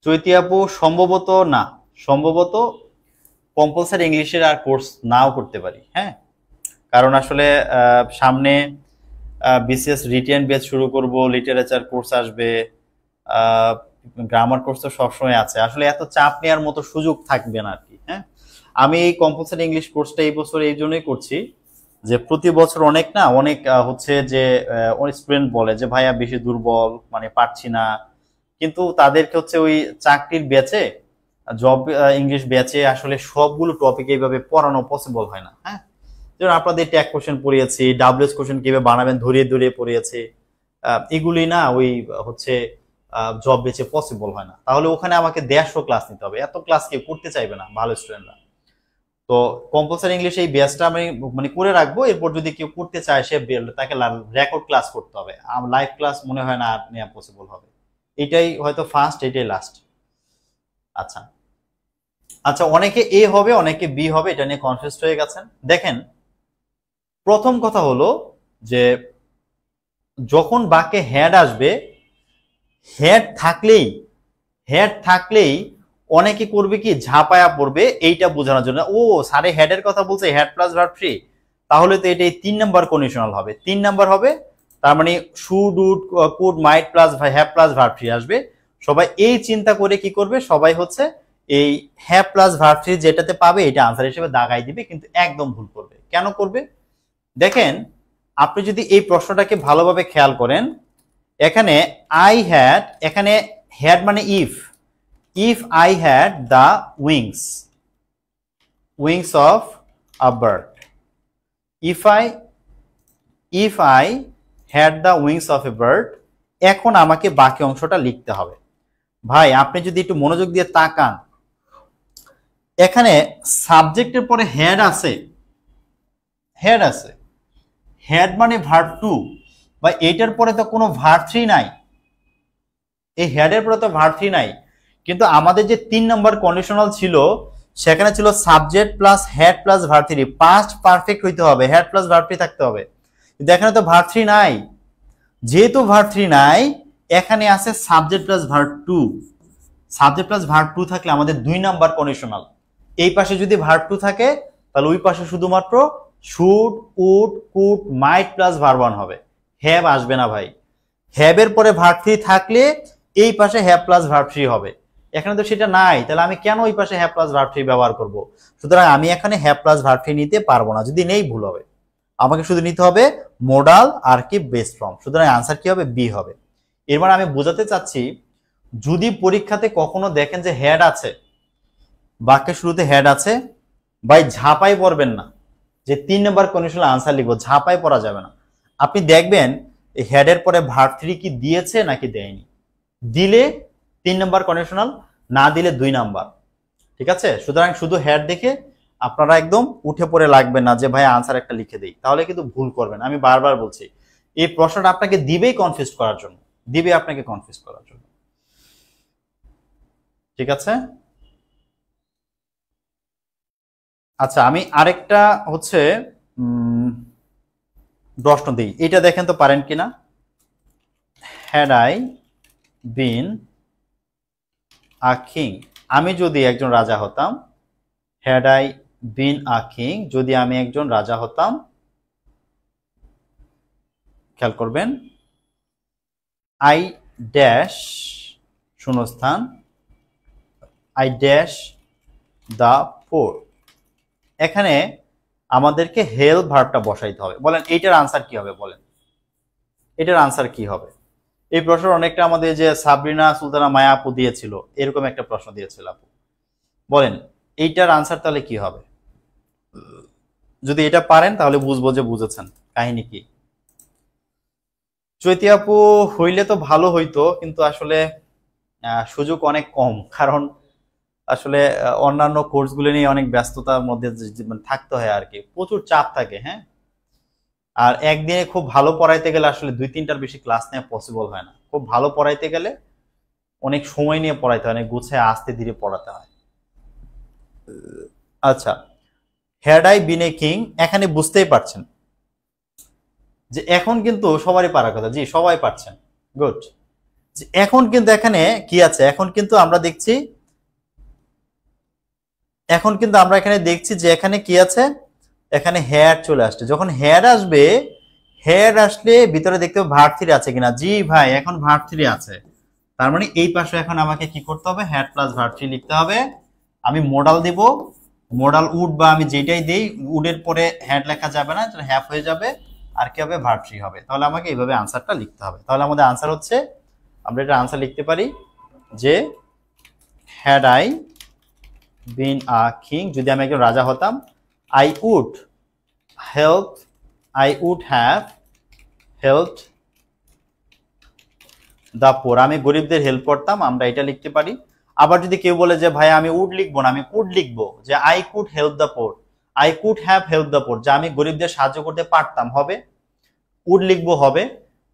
চৈতি আপু সম্ভবত না, সম্ভবত কম্পালসারি ইংলিশের আর কোর্স নাও করতে পারি। হ্যাঁ, কারণ আসলে সামনে বিসিএস রিটেন ব্যাচ শুরু করব, লিটারেচার কোর্স আসবে, গ্রামার কোর্স তো সবসময় আছে, আসলে এত চাপ নেওয়ার মতো সুযোগ থাকবে না আর কি। হ্যাঁ, আমি এই কম্পালসারি ইংলিশ কোর্সটা এই বছর এই জন্যই করছি যে প্রতি বছর অনেক হচ্ছে যে অনেক স্টুডেন্ট বলে যে ভাইয়া বেশি দুর্বল, মানে পারছি না, কিন্তু তাদেরকে হচ্ছে ওই চাকরির ব্যাচে, জব ইংলিশ ব্যাচে আসলে সবগুলো টপিক এইভাবে পড়ানো পসিবল হয় না। হ্যাঁ, যেমন আপনাদের ট্যাগ কোশ্চেন পড়িয়েছি, ডাব্লিউএস কোশ্চেন কিভাবে বানাবেন ধরিয়ে ধরিয়ে পড়িয়েছি, এগুলি না ওই হচ্ছে জব বেচে পসিবল হয় না। তাহলে ওখানে আমাকে 150 ক্লাস নিতে হবে, এত ক্লাস কেউ করতে চাইবে না ভালো স্টুডেন্টরা। তো কম্পালসারি ইংলিশ এই ব্যাচটা আমি মানে করে রাখবো, এরপর যদি কেউ করতে চায় সে তাকে রেকর্ড ক্লাস করতে হবে, লাইভ ক্লাস মনে হয় না নেওয়া পসিবল হবে। এটাই হয়তো ফার্স্ট, এটাই লাস্ট। আচ্ছা আচ্ছা, অনেকে এ হবে অনেকে বি হবে, এটা নিয়ে কনফিউজড হয়ে গেছেন। দেখেন, প্রথম কথা হলো যে যখন বাক্যে হ্যাড আসবে, হ্যাড থাকলেই অনেকে করবে কি ঝাঁপায়া পড়বে এইটা বোঝানোর জন্য, ও সারে হেডের কথা বলছে, হেড প্লাস ভার্ব ফ্রি, তাহলে তো এটাই 3 নাম্বার কন্ডিশনাল হবে, 3 নাম্বার হবে, তার মানে should, would, could, might plus have plus verb three আসবে। সবাই এই চিন্তা করে কি করবে, সবাই হচ্ছে এই হ্যাভ প্লাস ভার্ব ফ্রি যেটাতে পাবে এটা আনসার হিসেবে দাগাই দিবে, কিন্তু একদম ভুল করবে। কেন করবে দেখেন, আপনি যদি এই প্রশ্নটাকে ভালোভাবে খেয়াল করেন, এখানে আই হ্যাড, এখানে হ্যাড মানে if I had the wings of a bird, if I had the wings of a bird, এখন আমাকে বাকি অংশটা লিখতে হবে। ভাই আপনি যদি একটু মনোযোগ দিয়ে তাকান, এখানে সাবজেক্টের পরে হ্যাড আছে, হ্যাড মানে ভার্ব টু, বা এটার পরে তো কোনো ভার্ব থ্রি নাই, এই হ্যাডের পরে তো ভার্ব থ্রি নাই, কিন্তু আমাদের যে 3 নম্বর কন্ডিশনাল ছিল সেখানে ছিল subject plus had plus verb three, past perfect হইতে হবে, হ্যাড প্লাস ভার্ব থ্রি থাকতে হবে, কিন্তু এখানে তো ভার্ব থ্রি নাই। যেহেতু ভার্ব থ্রি নাই, এখানে আছে subject plus verb two. Subject plus verb two থাকলে আমাদের 2 নাম্বার কন্ডিশনাল, এই পাশে যদি ভার্ব টু থাকে তাহলে ওই পাশে শুধুমাত্র should, would, could, might plus verb one হবে, হ্যাভ আসবে না ভাই। হ্যাভের পরে ভার্ব থ্রি থাকলে এই পাশে হ্যাভ প্লাস ভার্ব থ্রি হবে, এখানে তো সেটা নাই, তাহলে আমি কেন ওই পাশে হ্যাভ প্লাস ভার্ব থ্রি ব্যবহার করব? সুতরাং আমি এখানে হ্যাভ প্লাস ভার্ব থ্রি নিতে পারবো না, যদি নেই ভুল হবে। আমাকে শুধু নিতে হবে মোডাল আর কি বেস ফর্ম, সুতরাং আনসার কি হবে, বি হবে। এর মানে আমি বোঝাতে চাচ্ছি, যদি পরীক্ষাতে কখনো দেখেন যে হ্যাড আছে, বাক্যের শুরুতে হ্যাড আছে, ভাই ঝাঁপাই পড়বেন না যে 3 নম্বর কন্ডিশনাল আনসার লিখবো, ঝাঁপাই পড়া যাবে না। আপনি দেখবেন এই হ্যাডের পরে ভার্ব থ্রি কি দিয়েছে নাকি দেয়নি, দিলে 3 নম্বর কন্ডিশনাল, না দিলে 2 নাম্বার, ঠিক আছে? সুতরাং শুধু হ্যাড দেখে আপনারা একদম উঠে পড়ে লাগবেন না যে ভাই আনসার একটা লিখে দেই, তাহলে কিন্তু ভুল করবেন। আমি বারবার বলছি এই প্রশ্নটা আপনাকে দিবেই কনফিউজ করার জন্য, দিবে আপনাকে কনফিউজ করার জন্য। ঠিক আছে, আচ্ছা আমি আরেকটা হচ্ছে প্রশ্ন দিই, এটা দেখেন তো পারেন কিনা। Had I been a king, আমি যদি একজন রাজা হতাম, had I been a king, যদি আমি একজন রাজা হতাম, খেয়াল করবেন, আই ড্যাশ শূন্যস্থান, আই ড্যাশ দ্য পোর। এখানে আমাদেরকে হেল্প ভার্বটা বসাইতে হবে। বলেন এইটার আনসার কি হবে, বলেন এটার আনসার কি হবে। এই প্রশ্ন অনেকটা আমাদের যে সাবরিনা সুলতানা মায়া আপু দিয়েছিল, এরকম একটা প্রশ্ন দিয়েছিল আপু। বলেন এইটার আনসার তাহলে কি হবে? যদি এটা পারেন তাহলে বুঝবো যে বুঝেছেন কাহিনী কি। চৈতি আপু হইলে তো ভালো হইতো, কিন্তু আসলে সুযোগ অনেক কম, কারণ আসলে অন্যান্য কোর্সগুলো নিয়ে অনেক ব্যস্ততার মধ্যে থাকতে হয় আর কি, প্রচুর চাপ থাকে। হ্যাঁ, আর একদিনে খুব ভালো পড়াইতে গেলে আসলে 2-3টার বেশি ক্লাস নেওয়া পসিবল হয় না। খুব ভালো পড়াইতে গেলে অনেক সময় নিয়ে পড়াইতে হয়, অনেক গুছায় আস্তে ধীরে পড়াতে হয়। আচ্ছা, had I bin a king, এখানে বুঝতেই পারছেন যে এখন কিন্তু সবারই পারার কথা। জি, সবাই পারছেন, গুড। এখন কিন্তু এখানে কি আছে, এখন কিন্তু আমরা দেখছি, এখন কিন্তু আমরা এখানে দেখছি যে এখানে কি আছে, এখানে হেয়ার চলে আসছে। যখন হেয়ার আসবে, হেয়ার আসলে ভিতরে দেখতে হবে ভার্ব 3 আছে কিনা। জি ভাই, এখন ভার্ব 3 আছে, তার মানে এই পাশে এখন আমাকে কি করতে হবে, হেড প্লাস ভার্ব 3 লিখতে হবে। আমি মোডাল দিব, মোডাল উড বা আমি যেটাই দেই, উডের পরে হেড লেখা যাবে না, হ্যাভ হয়ে যাবে, আর কি হবে, ভার্ব 3 হবে। তাহলে আমাকে এইভাবে আনসারটা লিখতে হবে। তাহলে আমাদের আনসার হচ্ছে, আমরা এটা আনসার লিখতে পারি যে had I been a king, যদি আমি একজন রাজা হতাম, I would help, I would have helped the poor, আমি গরিবদের হেল্প করতাম, আমরা এটা লিখতে পারি। আবার যদি কেউ বলে যে ভাই আমি উড লিখবো না, আমি কুড লিখবো, যে I could help the poor, I could have help the poor, যে আমি গরিবদের সাহায্য করতে পারতাম, হবে উড লিখবো, হবে।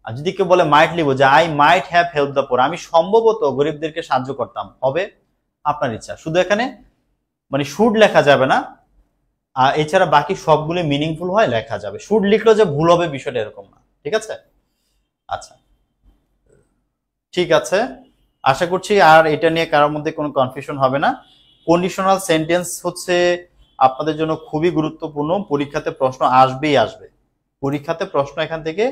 আর যদি কেউ বলে মাইট লিখবো, যে I might have help the poor, আমি সম্ভবত গরিবদেরকে সাহায্য করতাম, হবে। আপনার ইচ্ছা, শুধু এখানে মানে শুড লেখা যাবে না, আর এছাড়া বাকি সবগুলো মিনিংফুল হয় লেখা যাবে। শুড লিখলো যে ভুল হবে বিষয়টা এরকম না, ঠিক আছে। আচ্ছা ঠিক আছে, আশা করছি আর এটা নিয়ে কারোর মধ্যে কোনো কনফিউশন হবে না। কন্ডিশনাল সেন্টেন্স হচ্ছে আপনাদের জন্য খুবই গুরুত্বপূর্ণ, পরীক্ষাতে প্রশ্ন আসবেই আসবে, পরীক্ষাতে প্রশ্ন এখান থেকে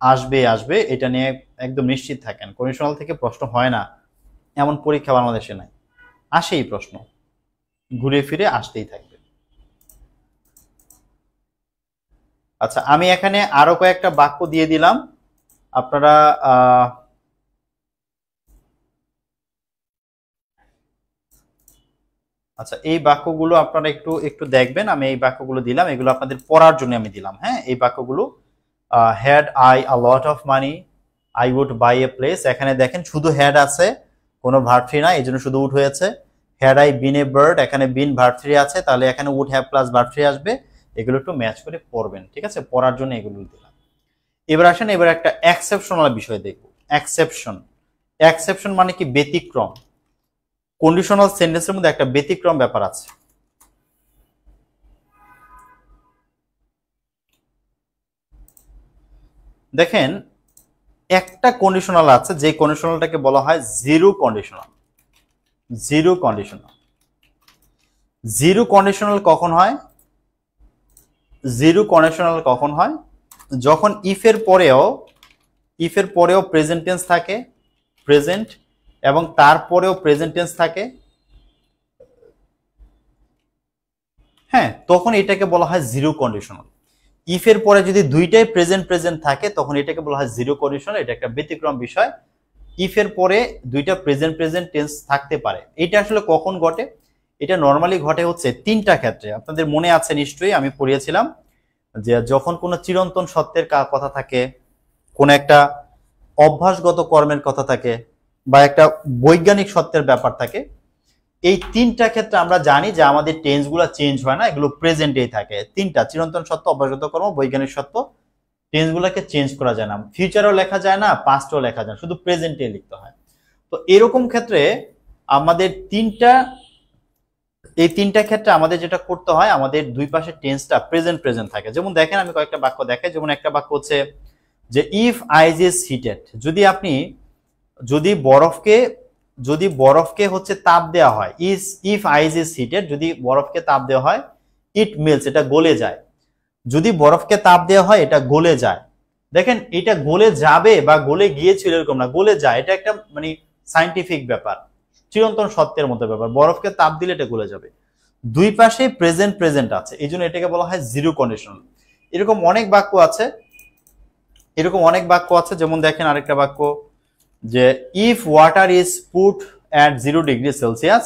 আসবেই আসবে, এটা নিয়ে একদম নিশ্চিত থাকেন। কন্ডিশনাল থেকে প্রশ্ন হয় না এমন পরীক্ষা বাংলাদেশে নাই, আসেই প্রশ্ন, ঘুরে ফিরে আসতেই থাকবে। আচ্ছা, আমি এখানে আরো কয়েকটা বাক্য দিয়ে দিলাম, আপনারা আচ্ছা এই বাক্যগুলো আপনারা একটু একটু দেখবেন। আমি এই বাক্যগুলো দিলাম, এগুলো আপনাদের পড়ার জন্য আমি দিলাম। হ্যাঁ, এই বাক্যগুলো, had I a lot of money, I would buy a place, এখানে দেখেন শুধু হ্যাড আছে, কোনো ভার্ব 3 না, এই জন্য শুধু উড হয়েছে। Had I bin a bird, এখানে বিন ভার্ব 3 আছে, তাহলে এখানে উড হ্যাভ প্লাস ভার্ব 3 আসবে। এগুলো একটু ম্যাচ করে পড়বেন, ঠিক আছে, পড়ার জন্য এগুলো দিলাম। এবার আসেন, এবার একটা এক্সেপশনাল বিষয় দেখব। এক্সেপশন, এক্সেপশন মানে কি, ব্যতিক্রম। কন্ডিশনাল সেন্টেন্সের মধ্যে একটা ব্যতিক্রম ব্যাপার আছে। দেখেন একটা কন্ডিশনাল আছে, যে কন্ডিশনালটাকে বলা হয় zero conditional. Zero conditional, zero conditional কখন হয়, জিরো কন্ডিশনাল কখন হয়, যখন ইফের পরেও প্রেজেন্ট টেন্স থাকে, প্রেজেন্ট, এবং তারপরেও প্রেজেন্ট টেন্স থাকে। হ্যাঁ, তখন এটাকে বলা হয় জিরো কন্ডিশনাল। ইফের পরে যদি দুইটাই প্রেজেন্ট প্রেজেন্ট থাকে, তখন এটাকে বলা হয় জিরো কন্ডিশনাল। এটা একটা ব্যতিক্রম বিষয়, ইফের পরে দুইটা প্রেজেন্ট প্রেজেন্ট টেন্স থাকতে পারে। এটা আসলে কখন ঘটে, এটা নর্মালি ঘটে হচ্ছে 3টা ক্ষেত্রে। আপনাদের মনে আছে নিশ্চয়ই, আমি পড়িয়েছিলাম যে যখন কোনো চিরন্তন সত্যের কথা থাকে, কোন একটা অভ্যাসগত কর্মের কথা থাকে, বা একটা বৈজ্ঞানিক সত্যের ব্যাপার থাকে, এই তিনটা ক্ষেত্রে আমরা জানি যে আমাদের টেন্সগুলো চেঞ্জ হয় না, এগুলো প্রেজেন্টেই থাকে। তিনটা চিরন্তন সত্য, অভ্যাসগত কর্ম, বৈজ্ঞানিক সত্য। টেন্সগুলোকে চেঞ্জ করা যায় না, ফিউচারও লেখা যায় না, পাস্টও লেখা যায় না, শুধু প্রেজেন্টে লিখতে হয়। তো এরকম ক্ষেত্রে আমাদের এই তিনটা ক্ষেত্রে আমাদের যেটা করতে হয়, আমাদের দুই পাশে টেন্সটা প্রেজেন্ট প্রেজেন্ট থাকে। যেমন দেখেন আমি কয়েকটা বাক্য দেখাই। যেমন একটা বাক্য হচ্ছে যে ইফ আইস ইজ হিটেড, যদি বরফকে হচ্ছে তাপ দেওয়া হয়, ইফ আইস ইজ হিটেড, যদি বরফকে তাপ দেওয়া হয়, ইট মেল্টস, এটা গলে যায়। যদি বরফকে তাপ দেওয়া হয় এটা গলে যায়। দেখেন এটা গলে যাবে বা গলে গিয়েছিল এরকম না, গলে যায়, এটা একটা মানে সায়েন্টিফিক ব্যাপার, চিরন্তন সত্যের মতো ব্যাপার। বরফকে তাপ দিলে এটা গলে যাবে। দুই পাশে প্রেজেন্ট প্রেজেন্ট আছে, এই জন্য এটাকে বলা হয় জিরো কন্ডিশনাল। এরকম অনেক বাক্য আছে, যেমন দেখেন আরেকটা বাক্য যে if water is put at 0°C,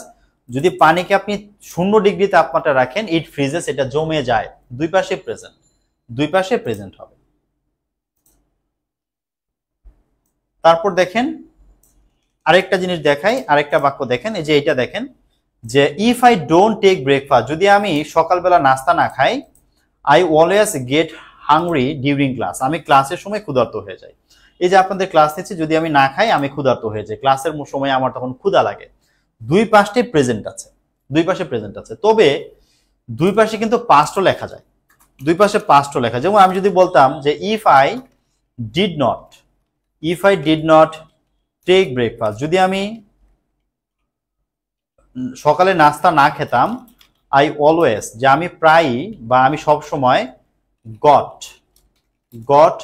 যদি পানিকে আপনি 0° তাপমাত্রা রাখেন, ইট ফ্রিজেস, এটা জমে যায়। দুই পাশে প্রেজেন্ট হবে। তারপর দেখেন আরেকটা জিনিস দেখাই, আরেকটা বাক্য দেখেন, এই যে এটা দেখেন যে if I don't take breakfast, যদি আমি সকালবেলা নাস্তা না খাই, I always get hungry during class, আমি ক্লাসের সময় ক্ষুধার্ত হয়ে যাই। এই যে আপনাদের ক্লাস নিচ্ছি, যদি আমি না খাই আমি ক্ষুধার্ত হয়ে যাই, ক্লাসের সময় আমার তখন ক্ষুধা লাগে। দুই পাশে প্রেজেন্ট আছে, তবে দুই পাশে কিন্তু পাস্টও লেখা যায়, যেমন আমি যদি বলতাম যে if I did not take breakfast, যদি আমি সকালে নাস্তা না খেতাম, আই অলওয়েজ, যে আমি প্রায়ই বা আমি সব সময়, গট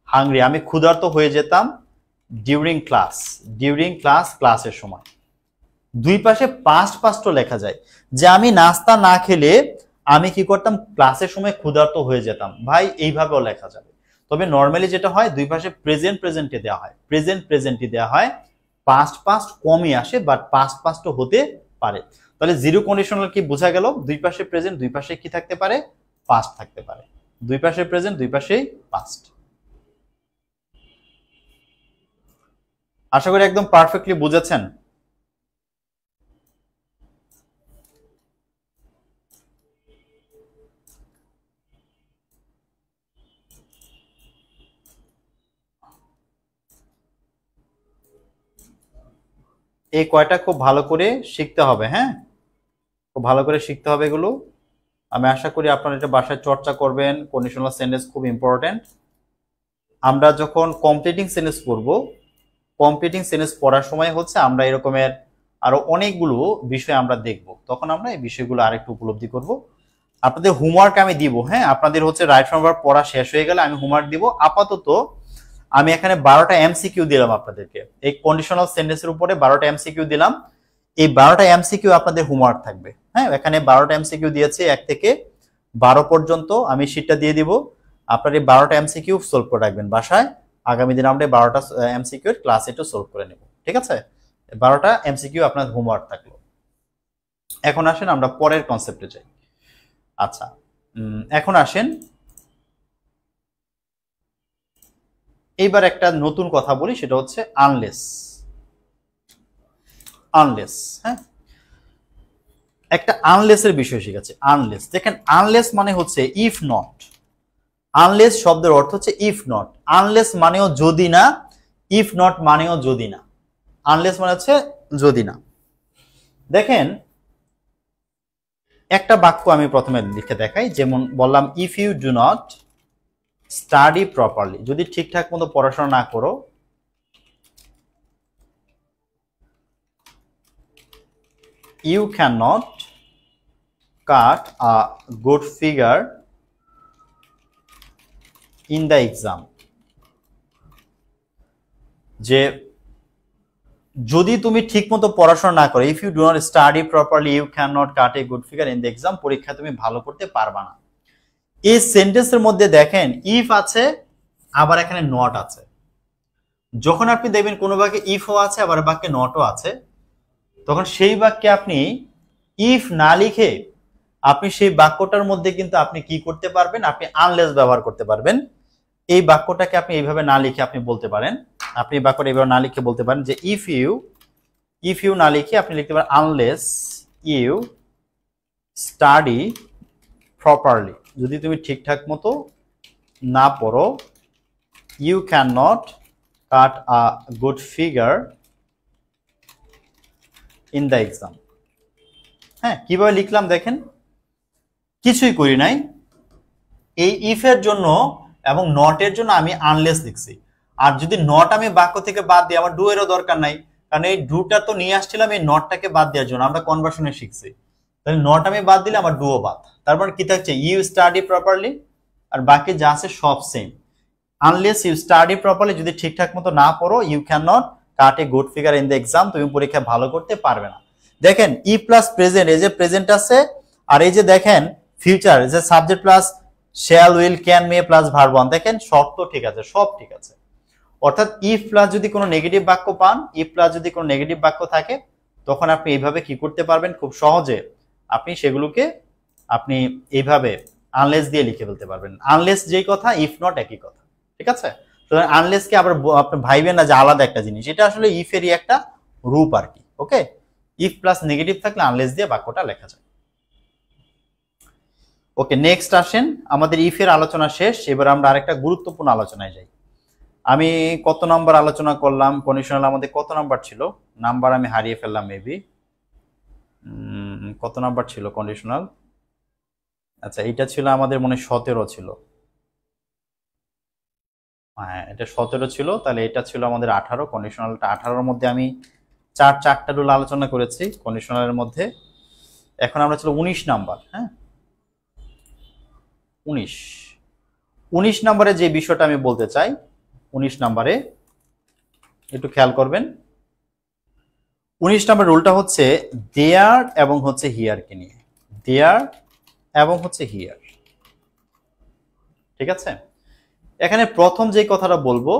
হাংরি, আমি ক্ষুধার্ত হয়ে যেতাম, ডিউরিং ক্লাস, ক্লাসের সময়। দুই পাশে পাস্টও লেখা যায়, যে আমি নাস্তা না খেলে আমি কি করতাম, ক্লাসের সময় ক্ষুধার্ত হয়ে যেতাম। ভাই এইভাবেও লেখা যাবে, তবে নর্মালি যেটা হয় দুই পাশে প্রেজেন্টে দেওয়া হয়, পাস্ট কমই আসে, বাট পাস্টও হতে পারে। তাহলে জিরো কন্ডিশনাল কি বোঝা গেল, দুই পাশে প্রেজেন্ট, দুই পাশে কি থাকতে পারে, পাস্ট থাকতে পারে। দুই পাশে প্রেজেন্ট, দুই পাশেই পাস্ট। আশা করি একদম পারফেক্টলি বুঝেছেন। এই কয়টা খুব ভালো করে শিখতে হবে, হ্যাঁ, খুব ভালো করে শিখতে হবে এগুলো। আমি আশা করি আপনারা এটা বাসায় চর্চা করবেন। কন্ডিশনাল সেন্টেন্স খুব ইম্পর্টেন্ট। আমরা যখন কমপ্লিটিং সেন্টেন্স পড়ার সময় হচ্ছে আমরা এরকমের আরো অনেকগুলো বিষয় আমরা দেখব, তখন আমরা এই বিষয়গুলো আরেকটু উপলব্ধি করব। আপনাদের হোমওয়ার্ক আমি দিব, হ্যাঁ, আপনাদের হচ্ছে রাইট ফ্রম ভার্ব পড়া শেষ হয়ে গেলে আমি হোমওয়ার্ক দিব। আপাতত আমি এখানে 12টা এমসিকিউ দিলাম আপনাদেরকে, এই কন্ডিশনাল সেন্টেন্সের উপরে 12টা এমসিকিউ দিলাম। এই 12টা এমসিকিউ আপনাদের হোমওয়ার্ক থাকবে, হ্যাঁ, এখানে 12টা এমসিকিউ দিয়েছে 1 থেকে 12 পর্যন্ত, আমি শীটটা দিয়ে দিব। আপনার এই 12টা এমসিকিউ সলভ করে রাখবেন বাসায়। আগামী দিন আমরা 12টা এমসিকিউ এর ক্লাসে একটু সলভ করে নেব, ঠিক আছে? 12টা এমসিকিউ আপনার হোমওয়ার্ক থাকলো। এখন আসেন আমরা পরের কনসেপ্টে যাই। আচ্ছা, এখন আসেন এইবার একটা নতুন কথা বলি, সেটা হচ্ছে আনলেস। হ্যাঁ, একটা আনলেসের বিষয় শিখাচ্ছে। আনলেস, দেখেন আনলেস মানে হচ্ছে ইফ নট। আনলেস শব্দের অর্থ হচ্ছে ইফ নট। আনলেস মানেও যদি না, ইফ নট মানেও যদি না। আনলেস মানে হচ্ছে যদি না। দেখেন একটা বাক্য আমি প্রথমে লিখে দেখাই, যেমন বললাম if you do not study properly, যদি ঠিকঠাক মতো পড়াশোনা না করো, you cannot cut a good figure in the exam, যে যদি তুমি ঠিকমতো পড়াশোনা না করো, if you do not study properly you cannot cut a good figure in the exam, পরীক্ষা তুমি ভালো করতে পারবা না। এই সেন্টেন্সের মধ্যে দেখেন ইফ আছে, আবার এখানে নট আছে। যখন আপনি দেখবেন কোনো বাক্যে ইফও আছে আবার বাক্যে নটও আছে, তখন সেই বাক্যে আপনি ইফ না লিখে আপনি সেই বাক্যটার মধ্যে কিন্তু আপনি কি করতে পারবেন, আপনি আনলেস ব্যবহার করতে পারবেন। এই বাক্যটাকে আপনি এইভাবে না লিখে আপনি বলতে পারেন, আপনি বাক্যটা এইভাবে না লিখে বলতে পারেন যে ইফ ইউ না লিখে আপনি লিখতে পারেন আনলেস ইউ স্টাডি প্রপারলি, যদি তুমি ঠিকঠাক মতো না পড়ো, you can not cut a good figure in the exam. হ্যাঁ, কিভাবে লিখলাম দেখেন, কিছুই করি নাই, এই ইফের জন্য এবং নটের জন্য আমি আনলেস লিখছি। আর যদি নট আমি বাক্য থেকে বাদ দিই, আমার ডু এরও দরকার নাই, কারণ এই ডুটা তো নিয়ে আসছিলাম এই নটটাকে বাদ দেওয়ার জন্য, আমরা কনভার্সনে শিখছি। তাহলে নট আমি বাদ দিলে আমার ডুও বাদ, তারপর কি থাকছে, ইউ স্টাডি প্রপারলি, আর বাকি যা আছে সব same. Unless you study properly, যদি ঠিকঠাক মতো না পড়ো, you can not cut a good figure in the exam, তুমি পরীক্ষায় ভালো করতে পারবে না। দেখেন ই প্লাস প্রেজেন্ট, এই যে প্রেজেন্ট আছে, আর এই যে দেখেন ফিউচার, এই যে subject plus shall will can may plus verb one, দেখেন শর্ত ঠিক আছে, সব ঠিক আছে। অর্থাৎ ইফ প্লাস যদি কোনো নেগেটিভ বাক্য পান, ইফ প্লাস যদি কোনো নেগেটিভ বাক্য থাকে, তখন আপনি এইভাবে কি করতে পারবেন, খুব সহজে আপনি সেগুলোকে আপনি এইভাবে আনলেস দিয়ে লিখে ফেলতে পারবেন। আনলেস যেই কথা, ইফ নট একই কথা, ঠিক আছে। তো আনলেসকে আবার আপনি ভাইবেন না যে আলাদা একটা জিনিস, এটা আসলে ইফেরই একটা রূপ আর কি। ওকে, ইফ প্লাস নেগেটিভ থাকলে আনলেস দিয়ে বাক্যটা লেখা যায়। ওকে, নেক্সট আসেন, আমাদের ইফের আলোচনা শেষ, এবার আমরা আরেকটা গুরুত্বপূর্ণ আলোচনায় যাই। আমি কত নাম্বার আলোচনা করলাম, কন্ডিশনাল আমাদের কত নাম্বার ছিল, নাম্বার আমি হারিয়ে ফেললাম মেবি, কত নাম্বার ছিল কন্ডিশনাল, আচ্ছা এটা ছিল আমাদের মনে 17 ছিল, হ্যাঁ এটা 17 ছিল, তাহলে এটা ছিল আমাদের 18, কন্ডিশনালটা 18-র মধ্যে আমি চারটা রুল আলোচনা করেছি কন্ডিশনালের মধ্যে। এখন আমরা ছিল 19 নাম্বার, হ্যাঁ 19 নাম্বারে যে বিষয়টা আমি বলতে চাই, 19 নাম্বারে একটু খেয়াল করবেন। 19 নাম্বার রুলটা হচ্ছে দেয়ার এবং হচ্ছে হিয়ারকে নিয়ে, দেয়ার এবং হচ্ছে হিয়ার, ঠিক আছে। এখানে প্রথম যে কথাটা বলবো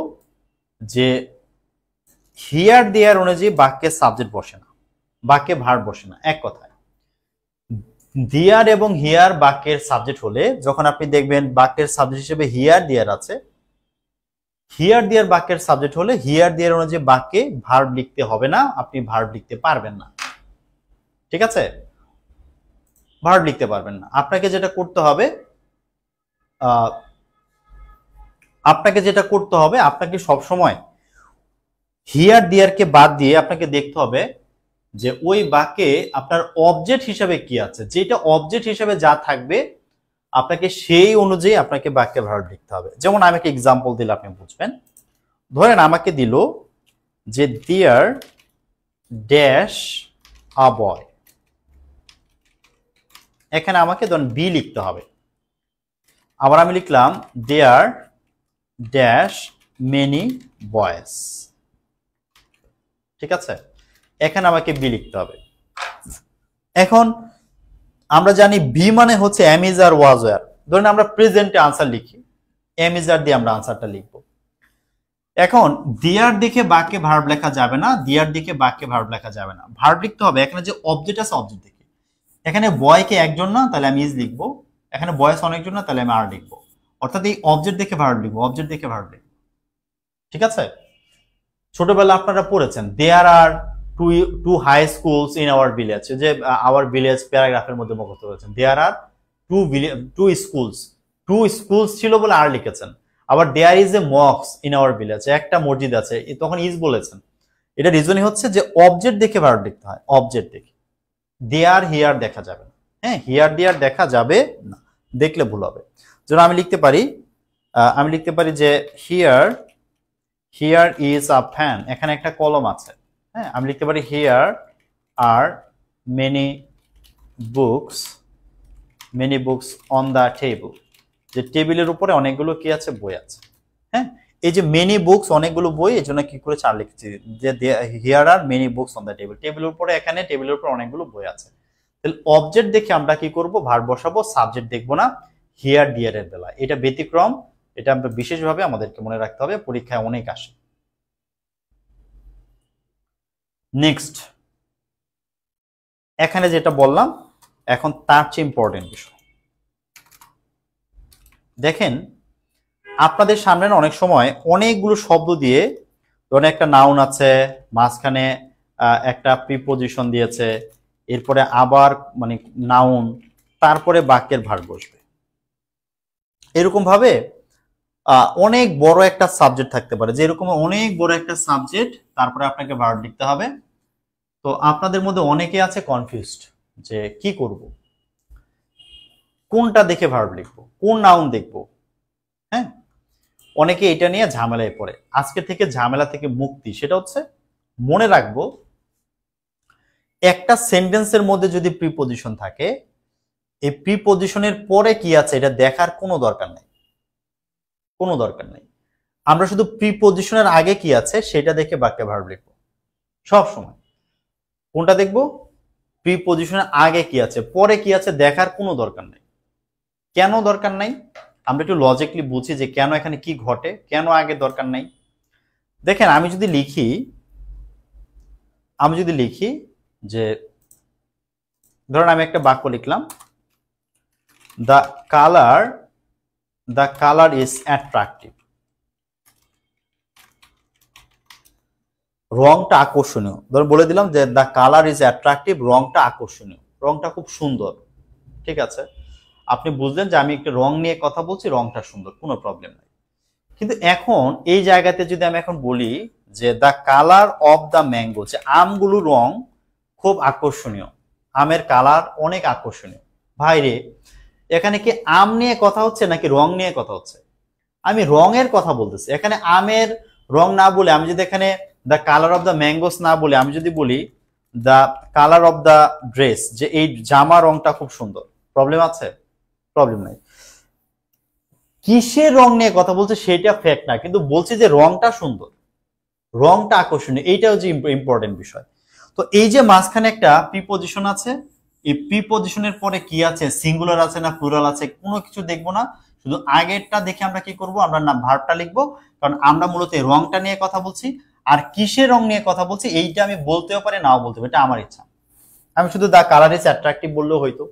যে হিয়ার দেয়ার অনুযায়ী বাক্যের সাবজেক্ট বসে না, বাক্যে ভার্ব বসে না। এক কথায় দেয়ার এবং হিয়ার বাক্যের সাবজেক্ট হলে, যখন আপনি দেখবেন বাক্যের সাবজেক্ট হিসেবে হিয়ার দেয়ার আছে, হিয়ার দেয়ার বাক্যের সাবজেক্ট হলে হিয়ার দেয়ার অনুযায়ী বাক্যে ভার্ব লিখতে হবে না, আপনি ভার্ব লিখতে পারবেন না, ঠিক আছে, ভার্ব লিখতে পারবেন না। আপনাকে যেটা করতে হবে, আপনাকে সবসময় হিয়ার দেয়ারকে বাদ দিয়ে আপনাকে দেখতে হবে যে ওই বাক্যে আপনার অবজেক্ট হিসাবে কি আছে, যেটা অবজেক্ট হিসাবে যা থাকবে আপনাকে সেই অনুযায়ী আপনাকে বাক্যে ভার্ব লিখতে হবে। যেমন আমি একটা এক্সাম্পল দিলে আপনি বুঝবেন। ধরেন আমাকে দিল যে দেয়ার ড্যাশ আ বয়, এখানে আমাকে ধরেন বি লিখতে হবে। আবার আমি লিখলাম দেয়ার ড্যাশ মেনি বয়েস, ঠিক আছে, এখানে আমাকে বি লিখতে হবে। এখন আমরা জানি বি মানে হচ্ছে am is are was were, ধরেন আমরা প্রেজেন্টে আনসার লিখি, এম ইজ আর দিয়ে আমরা আনসারটা লিখব। এখন দিয়ার দিকে বাক্যে ভার্ব লেখা যাবে না, দিয়ার দিকে বাক্যে ভার্ব লেখা যাবে না, ভার্ব লিখতে হবে এখানে যে অবজেক্ট আছে অবজেক্ট দিকে। এখানে বয়কে একজন না, তাহলে আমি ইজ লিখবো, এখানে বয়স অনেকজন না, তাহলে আমি আর লিখবো, অর্থাৎ এই অবজেক্ট দেখে ভার্ব লিখবো, অবজেক্ট দেখে ভার্ব লিখবো, ঠিক আছে। ছোটবেলা আপনারা পড়েছেন there are two high schools in our village, যে আওয়ার ভিলেজ প্যারাগ্রাফের মধ্যে মুখস্থ করেছেন, দেয়ার আর টু স্কুলস ছিল বলে আর লিখেছেন। আবার দেয়ার ইজ এ মক্স ইন আওয়ার ভিলেজ, একটা মসজিদ আছে, তখন ইজ বলেছেন। এটা রিজনই হচ্ছে যে অবজেক্ট দেখে ভার্ব লিখতে হয়, অবজেক্ট দেখে, দেয়ার হিয়ার দেখা যাবে না, হ্যাঁ হিয়ার দেয়ার দেখা যাবে না, দেখলে ভুল হবে। যেন আমি লিখতে পারি যে হিয়ার ইজ আ ফ্যান, এখানে একটা কলম আছে, হ্যাঁ আমি লিখতে পারি here are many books on the table, যে টেবিলের উপরে অনেকগুলো কি আছে, বই আছে, হ্যাঁ এই যে মেনি বুকস অনেকগুলো বই, এই জন্য কি করে 4 লিখছি, যে here are many books on the table, টেবিলের উপরে, এখানে টেবিলের উপরে অনেকগুলো বই আছে। তাহলে অবজেক্ট দেখে আমরা কি করব, ভার্ব বসাবো, সাবজেক্ট দেখবো না হিয়ার ডিয়ারের বেলা, এটা ব্যতিক্রম, এটা আমরা বিশেষভাবে আমাদেরকে মনে রাখতে হবে, পরীক্ষায় অনেক আসে। নেক্সট, এখানে যেটা বললাম এখন তার চেয়ে ইম্পর্টেন্ট বিষয় দেখেন, আপনাদের সামনে অনেক সময় অনেকগুলো শব্দ দিয়ে, ধরেন একটা নাউন আছে, মাঝখানে একটা প্রিপোজিশন দিয়েছে, এরপরে আবার মানে নাউন, তারপরে বাক্যের ভার্ব বসবে। এরকম ভাবে অনেক বড় একটা সাবজেক্ট থাকতে পারে, যে এরকম অনেক বড় একটা সাবজেক্ট, তারপরে আপনাকে ভার্ব লিখতে হবে। তো আপনাদের মধ্যে অনেকে আছে কনফিউজড যে কি করব, কোনটা দেখে ভার্ব লিখবো, কোন নাউন দেখবো। হ্যাঁ, অনেকে এটা নিয়ে ঝামেলায় পড়ে। আজকে থেকে ঝামেলা থেকে মুক্তি, সেটা হচ্ছে মনে রাখবো একটা সেন্টেন্সের মধ্যে যদি প্রিপজিশন থাকে, এই প্রিপজিশনের পরে কি আছে এটা দেখার কোনো দরকার নেই, কোনো দরকার নেই। আমরা শুধু প্রিপজিশনের আগে কি আছে সেটা দেখে বাক্যে ভার্ব লিখবো সব সময়। কোনটা দেখবো? প্রিপজিশনের আগে কি আছে, পরে কি আছে দেখার কোনো দরকার নেই। কেন দরকার নাই? আমরা একটু লজিকলি বুঝি যে কেন এখানে কি ঘটে, কেন আগে দরকার নাই। দেখেন, আমি যদি লিখি যে ধরেন আমি একটা বাক্য লিখলাম, দ্য কালার ইজ অ্যাট্রাকটিভ। রংটা আকর্ষণীয়, ধরুন বলে দিলাম যে দ্য কালার ইজ অ্যাট্রাকটিভ, রংটা আকর্ষণীয়, রংটা খুব সুন্দর। ঠিক আছে, আপনি বুঝলেন যে আমি একটা রং নিয়ে কথা বলছি, রংটা সুন্দর, কোনো প্রবলেম নাই। কিন্তু এখন এই জায়গাতে যদি আমি এখন বলি যে the colour of the mango, যে আমগুলোর রং খুব আকর্ষণীয়, আমের কালার অনেক আকর্ষণীয়। ভাইরে, এখানে কি আম নিয়ে কথা হচ্ছে নাকি রং নিয়ে কথা হচ্ছে? আমি রঙের কথা বলতেছি। এখানে আমের রং না বলে আমি যদি এখানে the colour of the mangoes না বলে আমি যদি বলি the colour of the dress, যে এই জামা রংটা খুব সুন্দর, প্রবলেম আছে? প্রবলেম নাই। কিসের রং নিয়ে কথা বলছে সেটা ফ্যাক্ট না, কিন্তু বলছি যে রংটা সুন্দর, রংটা আকর্ষণীয়, এইটা হচ্ছে ইম্পর্টেন্ট বিষয়। তো এই যে মাঝখানে একটা প্রিপজিশন আছে, এই প্রিপজিশনের পরে কি আছে, সিঙ্গুলার আছে না প্লুরাল আছে, কোনো কিছু দেখবো না, শুধু আগেরটা দেখে আমরা কি করব, আমরা না ভার্বটা লিখবো। কারণ আমরা মূলত এই রংটা নিয়ে কথা বলছি, আর কিসের রং নিয়ে কথা বলছি এইটা আমি বলতেও পারি, নাও বলতে পারি, এটা আমার ইচ্ছা। আমি শুধু দা কালার ইজ অ্যাট্রাকটিভ বললেও হয়তো,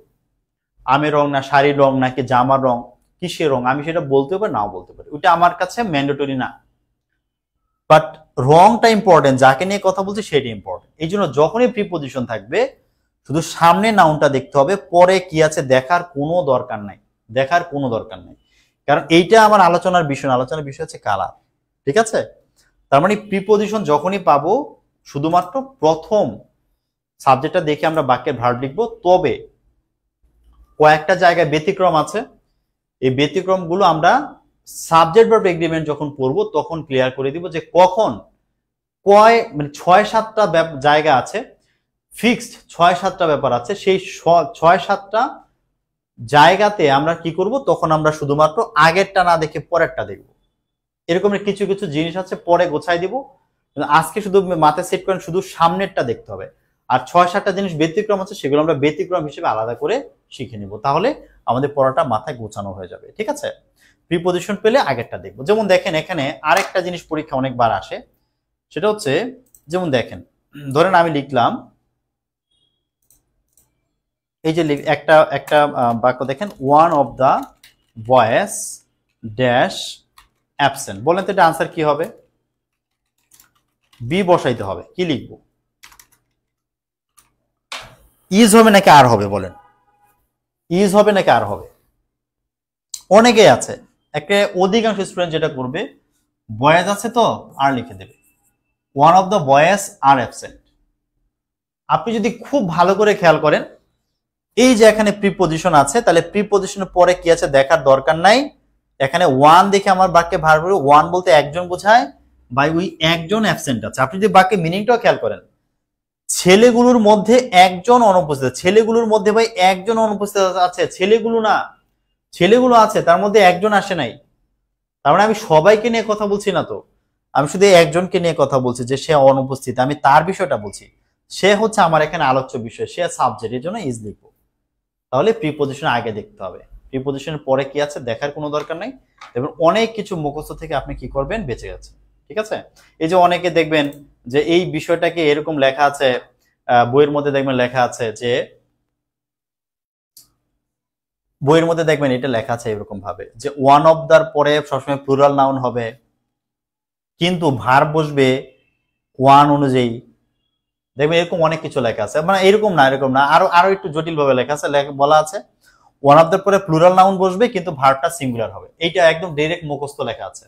আমের রং না শাড়ির রং নাকি জামার রং, কিসের রং, আমি সেটা বলতেও পারি, নাও বলতে পারি, ওটা আমার কাছে ম্যান্ডেটরি না। বাট রংটা ইম্পর্টেন্ট, যাকে নিয়ে কথা বলছি সেটা ইম্পর্টেন্ট। এই জন্য যখনই প্রিপজিশন থাকবে শুধু সামনে নাউনটা দেখতে হবে, পরে কি আছে দেখার কোনো দরকার নাই, দেখার কোনো দরকার নাই। কারণ এইটা আমার আলোচনার বিষয়, আলোচনার বিষয় হচ্ছে কালার। ঠিক আছে, তার মানে প্রিপজিশন যখনই পাবো শুধুমাত্র প্রথম সাবজেক্টটা দেখে আমরা বাক্যের ভার্ব লিখবো। তবে কয়েকটা জায়গায় ব্যতিক্রম আছে, এই ব্যতিক্রমগুলো আমরা সাবজেক্ট ভার্ব এগ্রিমেন্ট যখন পড়বো তখন ক্লিয়ার করে দিব, যে কখন মানে 6-7টা জায়গা আছে, ফিক্সড 6-7টা ব্যাপার আছে, সেই 6-7টা জায়গাতে আমরা কি করব, তখন আমরা শুধুমাত্র আগেরটা না দেখে পরেরটা দেখব। এরকম কিছু কিছু জিনিস আছে পরে গোছাই দিব, আজকে শুধু মাথায় সেট করেন শুধু সামনেরটা দেখতে হবে। আর 6-7টা জিনিস ব্যতিক্রম আছে, সেগুলো আমরা ব্যতিক্রম হিসেবে আলাদা করে শিখে নিব, তাহলে আমাদের পড়াটা মাথায় গোছানো হয়ে যাবে। ঠিক আছে, প্রিপজিশন পেলে আগেরটা দেখবো। যেমন দেখেন এখানে আরেকটা জিনিস পরীক্ষা অনেকবার আসে, সেটা হচ্ছে যেমন দেখেন, ধরেন আমি লিখলাম এই যে একটা একটা বাক্য দেখেন, one of the boys dash absent. বলেন তো এটা আনসার কি হবে? বি বসাইতে হবে, কি লিখবো? ইজ হবে নাকি আর হবে? বলেন, ইজ হবে নাকি আর হবে? অনেকে আছে, একটা অধিকাংশ স্টুডেন্ট যেটা করবে, বয়েজ আছে তো আর লিখে দেবে, one of the boys are absent. আপনি যদি খুব ভালো করে খেয়াল করেন, এই যে এখানে প্রিপজিশন আছে, তাহলে প্রিপজিশনের পরে কি আছে দেখার দরকার নাই। এখানে ওয়ান দেখে আমার বাক্যে ভার্ব হবে, ওয়ান বলতে একজন বোঝায়, ভাই ওই একজন অ্যাবসেন্ট আছে। আপনি যদি বাক্যে মিনিংটাও খেয়াল করেন, ছেলেগুলোর মধ্যে একজন অনুপস্থিত, ছেলেগুলোর মধ্যে ভাই একজন অনুপস্থিত আছে, ছেলেগুলো না, ছেলেগুলো আছে, তার মধ্যে একজন আসে নাই। তার মানে আমি সবাইকে নিয়ে কথা বলছি না তো, আমি শুধু একজনকে নিয়ে কথা বলছি যে সে অনুপস্থিত, আমি তার বিষয়টা বলছি, সে হচ্ছে আমার এখানে আলোচ্য বিষয়, সে সাবজেক্ট, এর জন্য ইজ লিখবো। তাহলে প্রিপজিশন আগে দেখতে হবে, প্রিপজিশনের পরে কি আছে দেখার কোনো দরকার নাই, এবং অনেক কিছু মুখস্থ থেকে আপনি কি করবেন, বেঁচে গেছে। ঠিক আছে, এই যে অনেকে দেখবেন যে এই বিষয়টাকে এরকম লেখা আছে, বইয়ের মধ্যে দেখবেন লেখা আছে, যে বইয়ের মধ্যে দেখবেন এটা লেখা আছে এরকম ভাবে যে ওয়ান অফ দার পরে সবসময় প্লুরাল নাউন হবে, কিন্তু ভার্ব বসবে ওয়ান অনুযায়ী, দেখবেন এরকম অনেক কিছু লেখা আছে, মানে এরকম না, আরো আরো একটু জটিল ভাবে লেখা আছে, বলা আছে ওয়ান অফ দ্য পরে প্লুরাল নাউন বসবে কিন্তু ভার্বটা সিঙ্গুলার হবে। এইটা একদম ডাইরেক্ট মুখস্থ লেখা আছে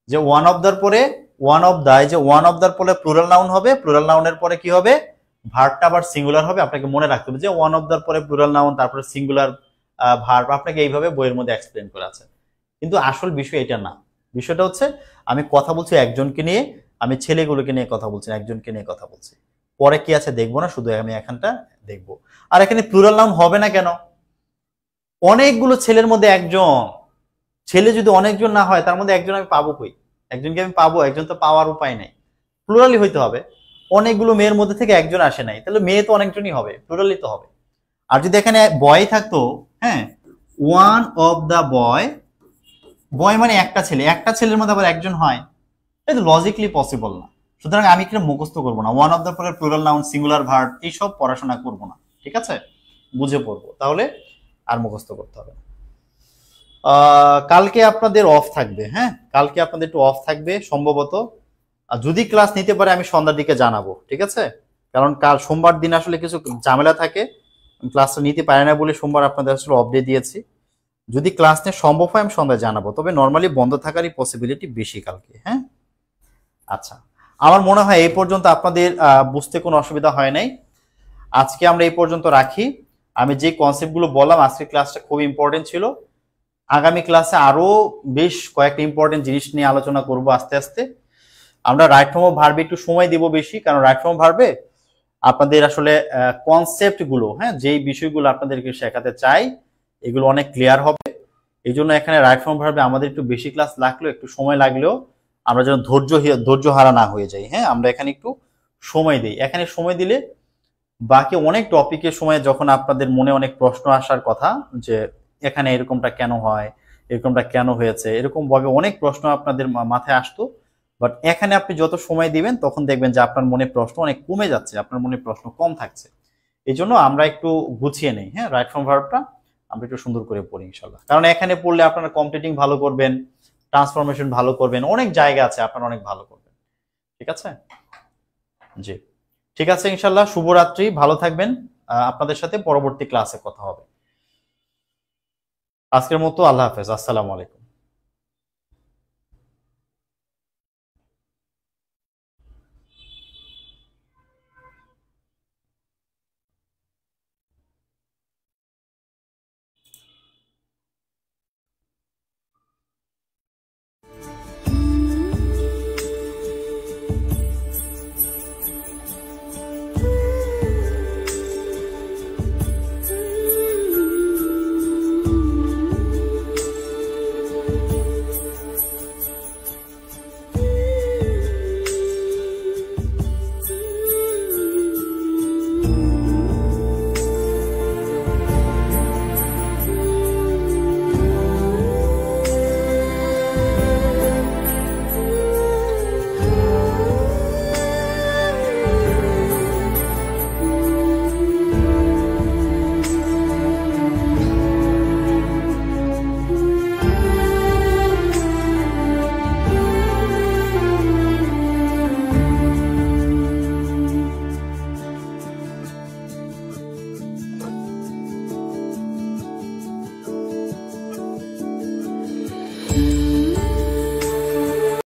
যে ওয়ান অফ দ্যার পরে ওয়ান অফ দা, যে ওয়ান অফ দ্যার পরে প্লুরাল নাউন হবে, প্লুরাল নাউনের পরে কি হবে, ভার্বটা আবার সিঙ্গুলার হবে। আপনাকে মনে রাখতে হবে যে ওয়ান অফ দ্যার পরে প্লুরাল নাউন তারপরে সিঙ্গুলার ভার্ব, আপনাকে এইভাবে বইয়ের মধ্যে এক্সপ্লেন করা আছে। কিন্তু আসল বিষয় এটা না, বিষয়টা হচ্ছে আমি কথা বলছি একজনকে নিয়ে, আমি ছেলেগুলোকে নিয়ে কথা বলছি, একজনকে নিয়ে কথা বলছি। পরে কি আছে দেখবো না, শুধু আমি এখানটা দেখবো। আর এখানে প্লুরাল নাউন হবে না কেন, অনেকগুলো ছেলের মধ্যে একজন, ছেলে যদি অনেকজন না হয় তার মধ্যে একজন আমি পাবো কই, একজনকে আমি পাবো, একজন তো পাওয়ার উপায় নেই, প্লুরালি হইতে হবে। অনেকগুলো মেয়ের মধ্যে থেকে একজন আসে নাই, তাহলে মেয়ে তো অনেকজনই হবে, প্লুরালি তো হবে। আর যদি এখানে বয় থাকতো, হ্যাঁ ওয়ান অফ দা বয়, বয় মানে একটা ছেলে, একটা ছেলের মধ্যে আবার একজন হয়, এটা তো লজিক্যালি পসিবল না। সুতরাং আমি এখানে মুখস্থ করবো না, ওয়ান অফ দা পরে প্লুরাল নাউন সিঙ্গুলার ভার্ব এইসব পড়াশোনা করবো না, ঠিক আছে, বুঝে পড়বো, তাহলে আর মুখস্থ করতে হবে না। কালকে আপনাদের অফ থাকবে, হ্যাঁ কালকে আপনাদের একটু অফ থাকবে সম্ভবত। যদি ক্লাস নিতে পারে আমি সন্ধ্যার দিকে জানাবো, ঠিক আছে, কারণ কাল সোমবার দিন আসলে কিছু ঝামেলা থাকে, ক্লাসটা নিতে পারে না বলে সোমবার আপনাদের আসলে অফ ডে দিয়েছি। যদি ক্লাস নিয়ে সম্ভব হয় আমি সন্ধ্যায় জানাবো, তবে নর্মালি বন্ধ থাকারই পসিবিলিটি বেশি কালকে, হ্যাঁ। আচ্ছা, আমার মনে হয় এই পর্যন্ত আপনাদের বুঝতে কোনো অসুবিধা হয় নাই। আজকে আমরা এই পর্যন্ত রাখি। আমি যে কনসেপ্টগুলো বললাম আজকের ক্লাসটা খুব ইম্পর্টেন্ট ছিল। আগামী ক্লাসে আরো বেশ কয়েকটা ইম্পর্টেন্ট জিনিস নিয়ে আলোচনা করব আস্তে আস্তে। আমরা রাইট ফর্ম অফ ভার্বে একটু সময় দিব বেশি, কারণ রাইট ফর্ম অফ ভার্বে আপনাদের আসলে কনসেপ্ট গুলো, হ্যাঁ যেই বিষয়গুলো আপনাদেরকে শেখাতে চাই এগুলো অনেক ক্লিয়ার হবে। এই জন্য এখানে রাইট ফর্ম ভার্বে আমাদের একটু বেশি ক্লাস লাগলেও, একটু সময় লাগলেও আমরা যেন ধৈর্য হারা না হয়ে যাই, হ্যাঁ আমরা এখানে একটু সময় দিই। এখানে সময় দিলে বাকি অনেক টপিকের সময় যখন আপনাদের মনে অনেক প্রশ্ন আসার কথা যে এখানে এরকমটা কেন হয়, এরকমটা কেন হয়েছে, এরকম ভাবে অনেক প্রশ্ন আপনাদের মাথায় আসতো, বাট এখানে আপনি যত সময় দিবেন তখন দেখবেন যে আপনার মনে প্রশ্ন অনেক কমে যাচ্ছে, আপনার মনে প্রশ্ন কম থাকছে। এই জন্য আমরা একটু গুছিয়ে নেই, হ্যাঁ রাইট ফর্ম ভার্বটা আমরা একটু সুন্দর করে পড়ি ইনশাল্লাহ। কারণ এখানে পড়লে আপনারা কমপ্লিটিং ভালো করবেন, ট্রান্সফরমেশন ভালো করবেন, অনেক জায়গা আছে আপনারা অনেক ভালো করবেন, ঠিক আছে। জি ঠিক আছে, ইনশাল্লাহ শুভরাত্রি, ভালো থাকবেন। আপনাদের সাথে পরবর্তী ক্লাসে কথা হবে। আজকের মতো আল্লাহ হাফেজ, আসসালামু আলাইকুম।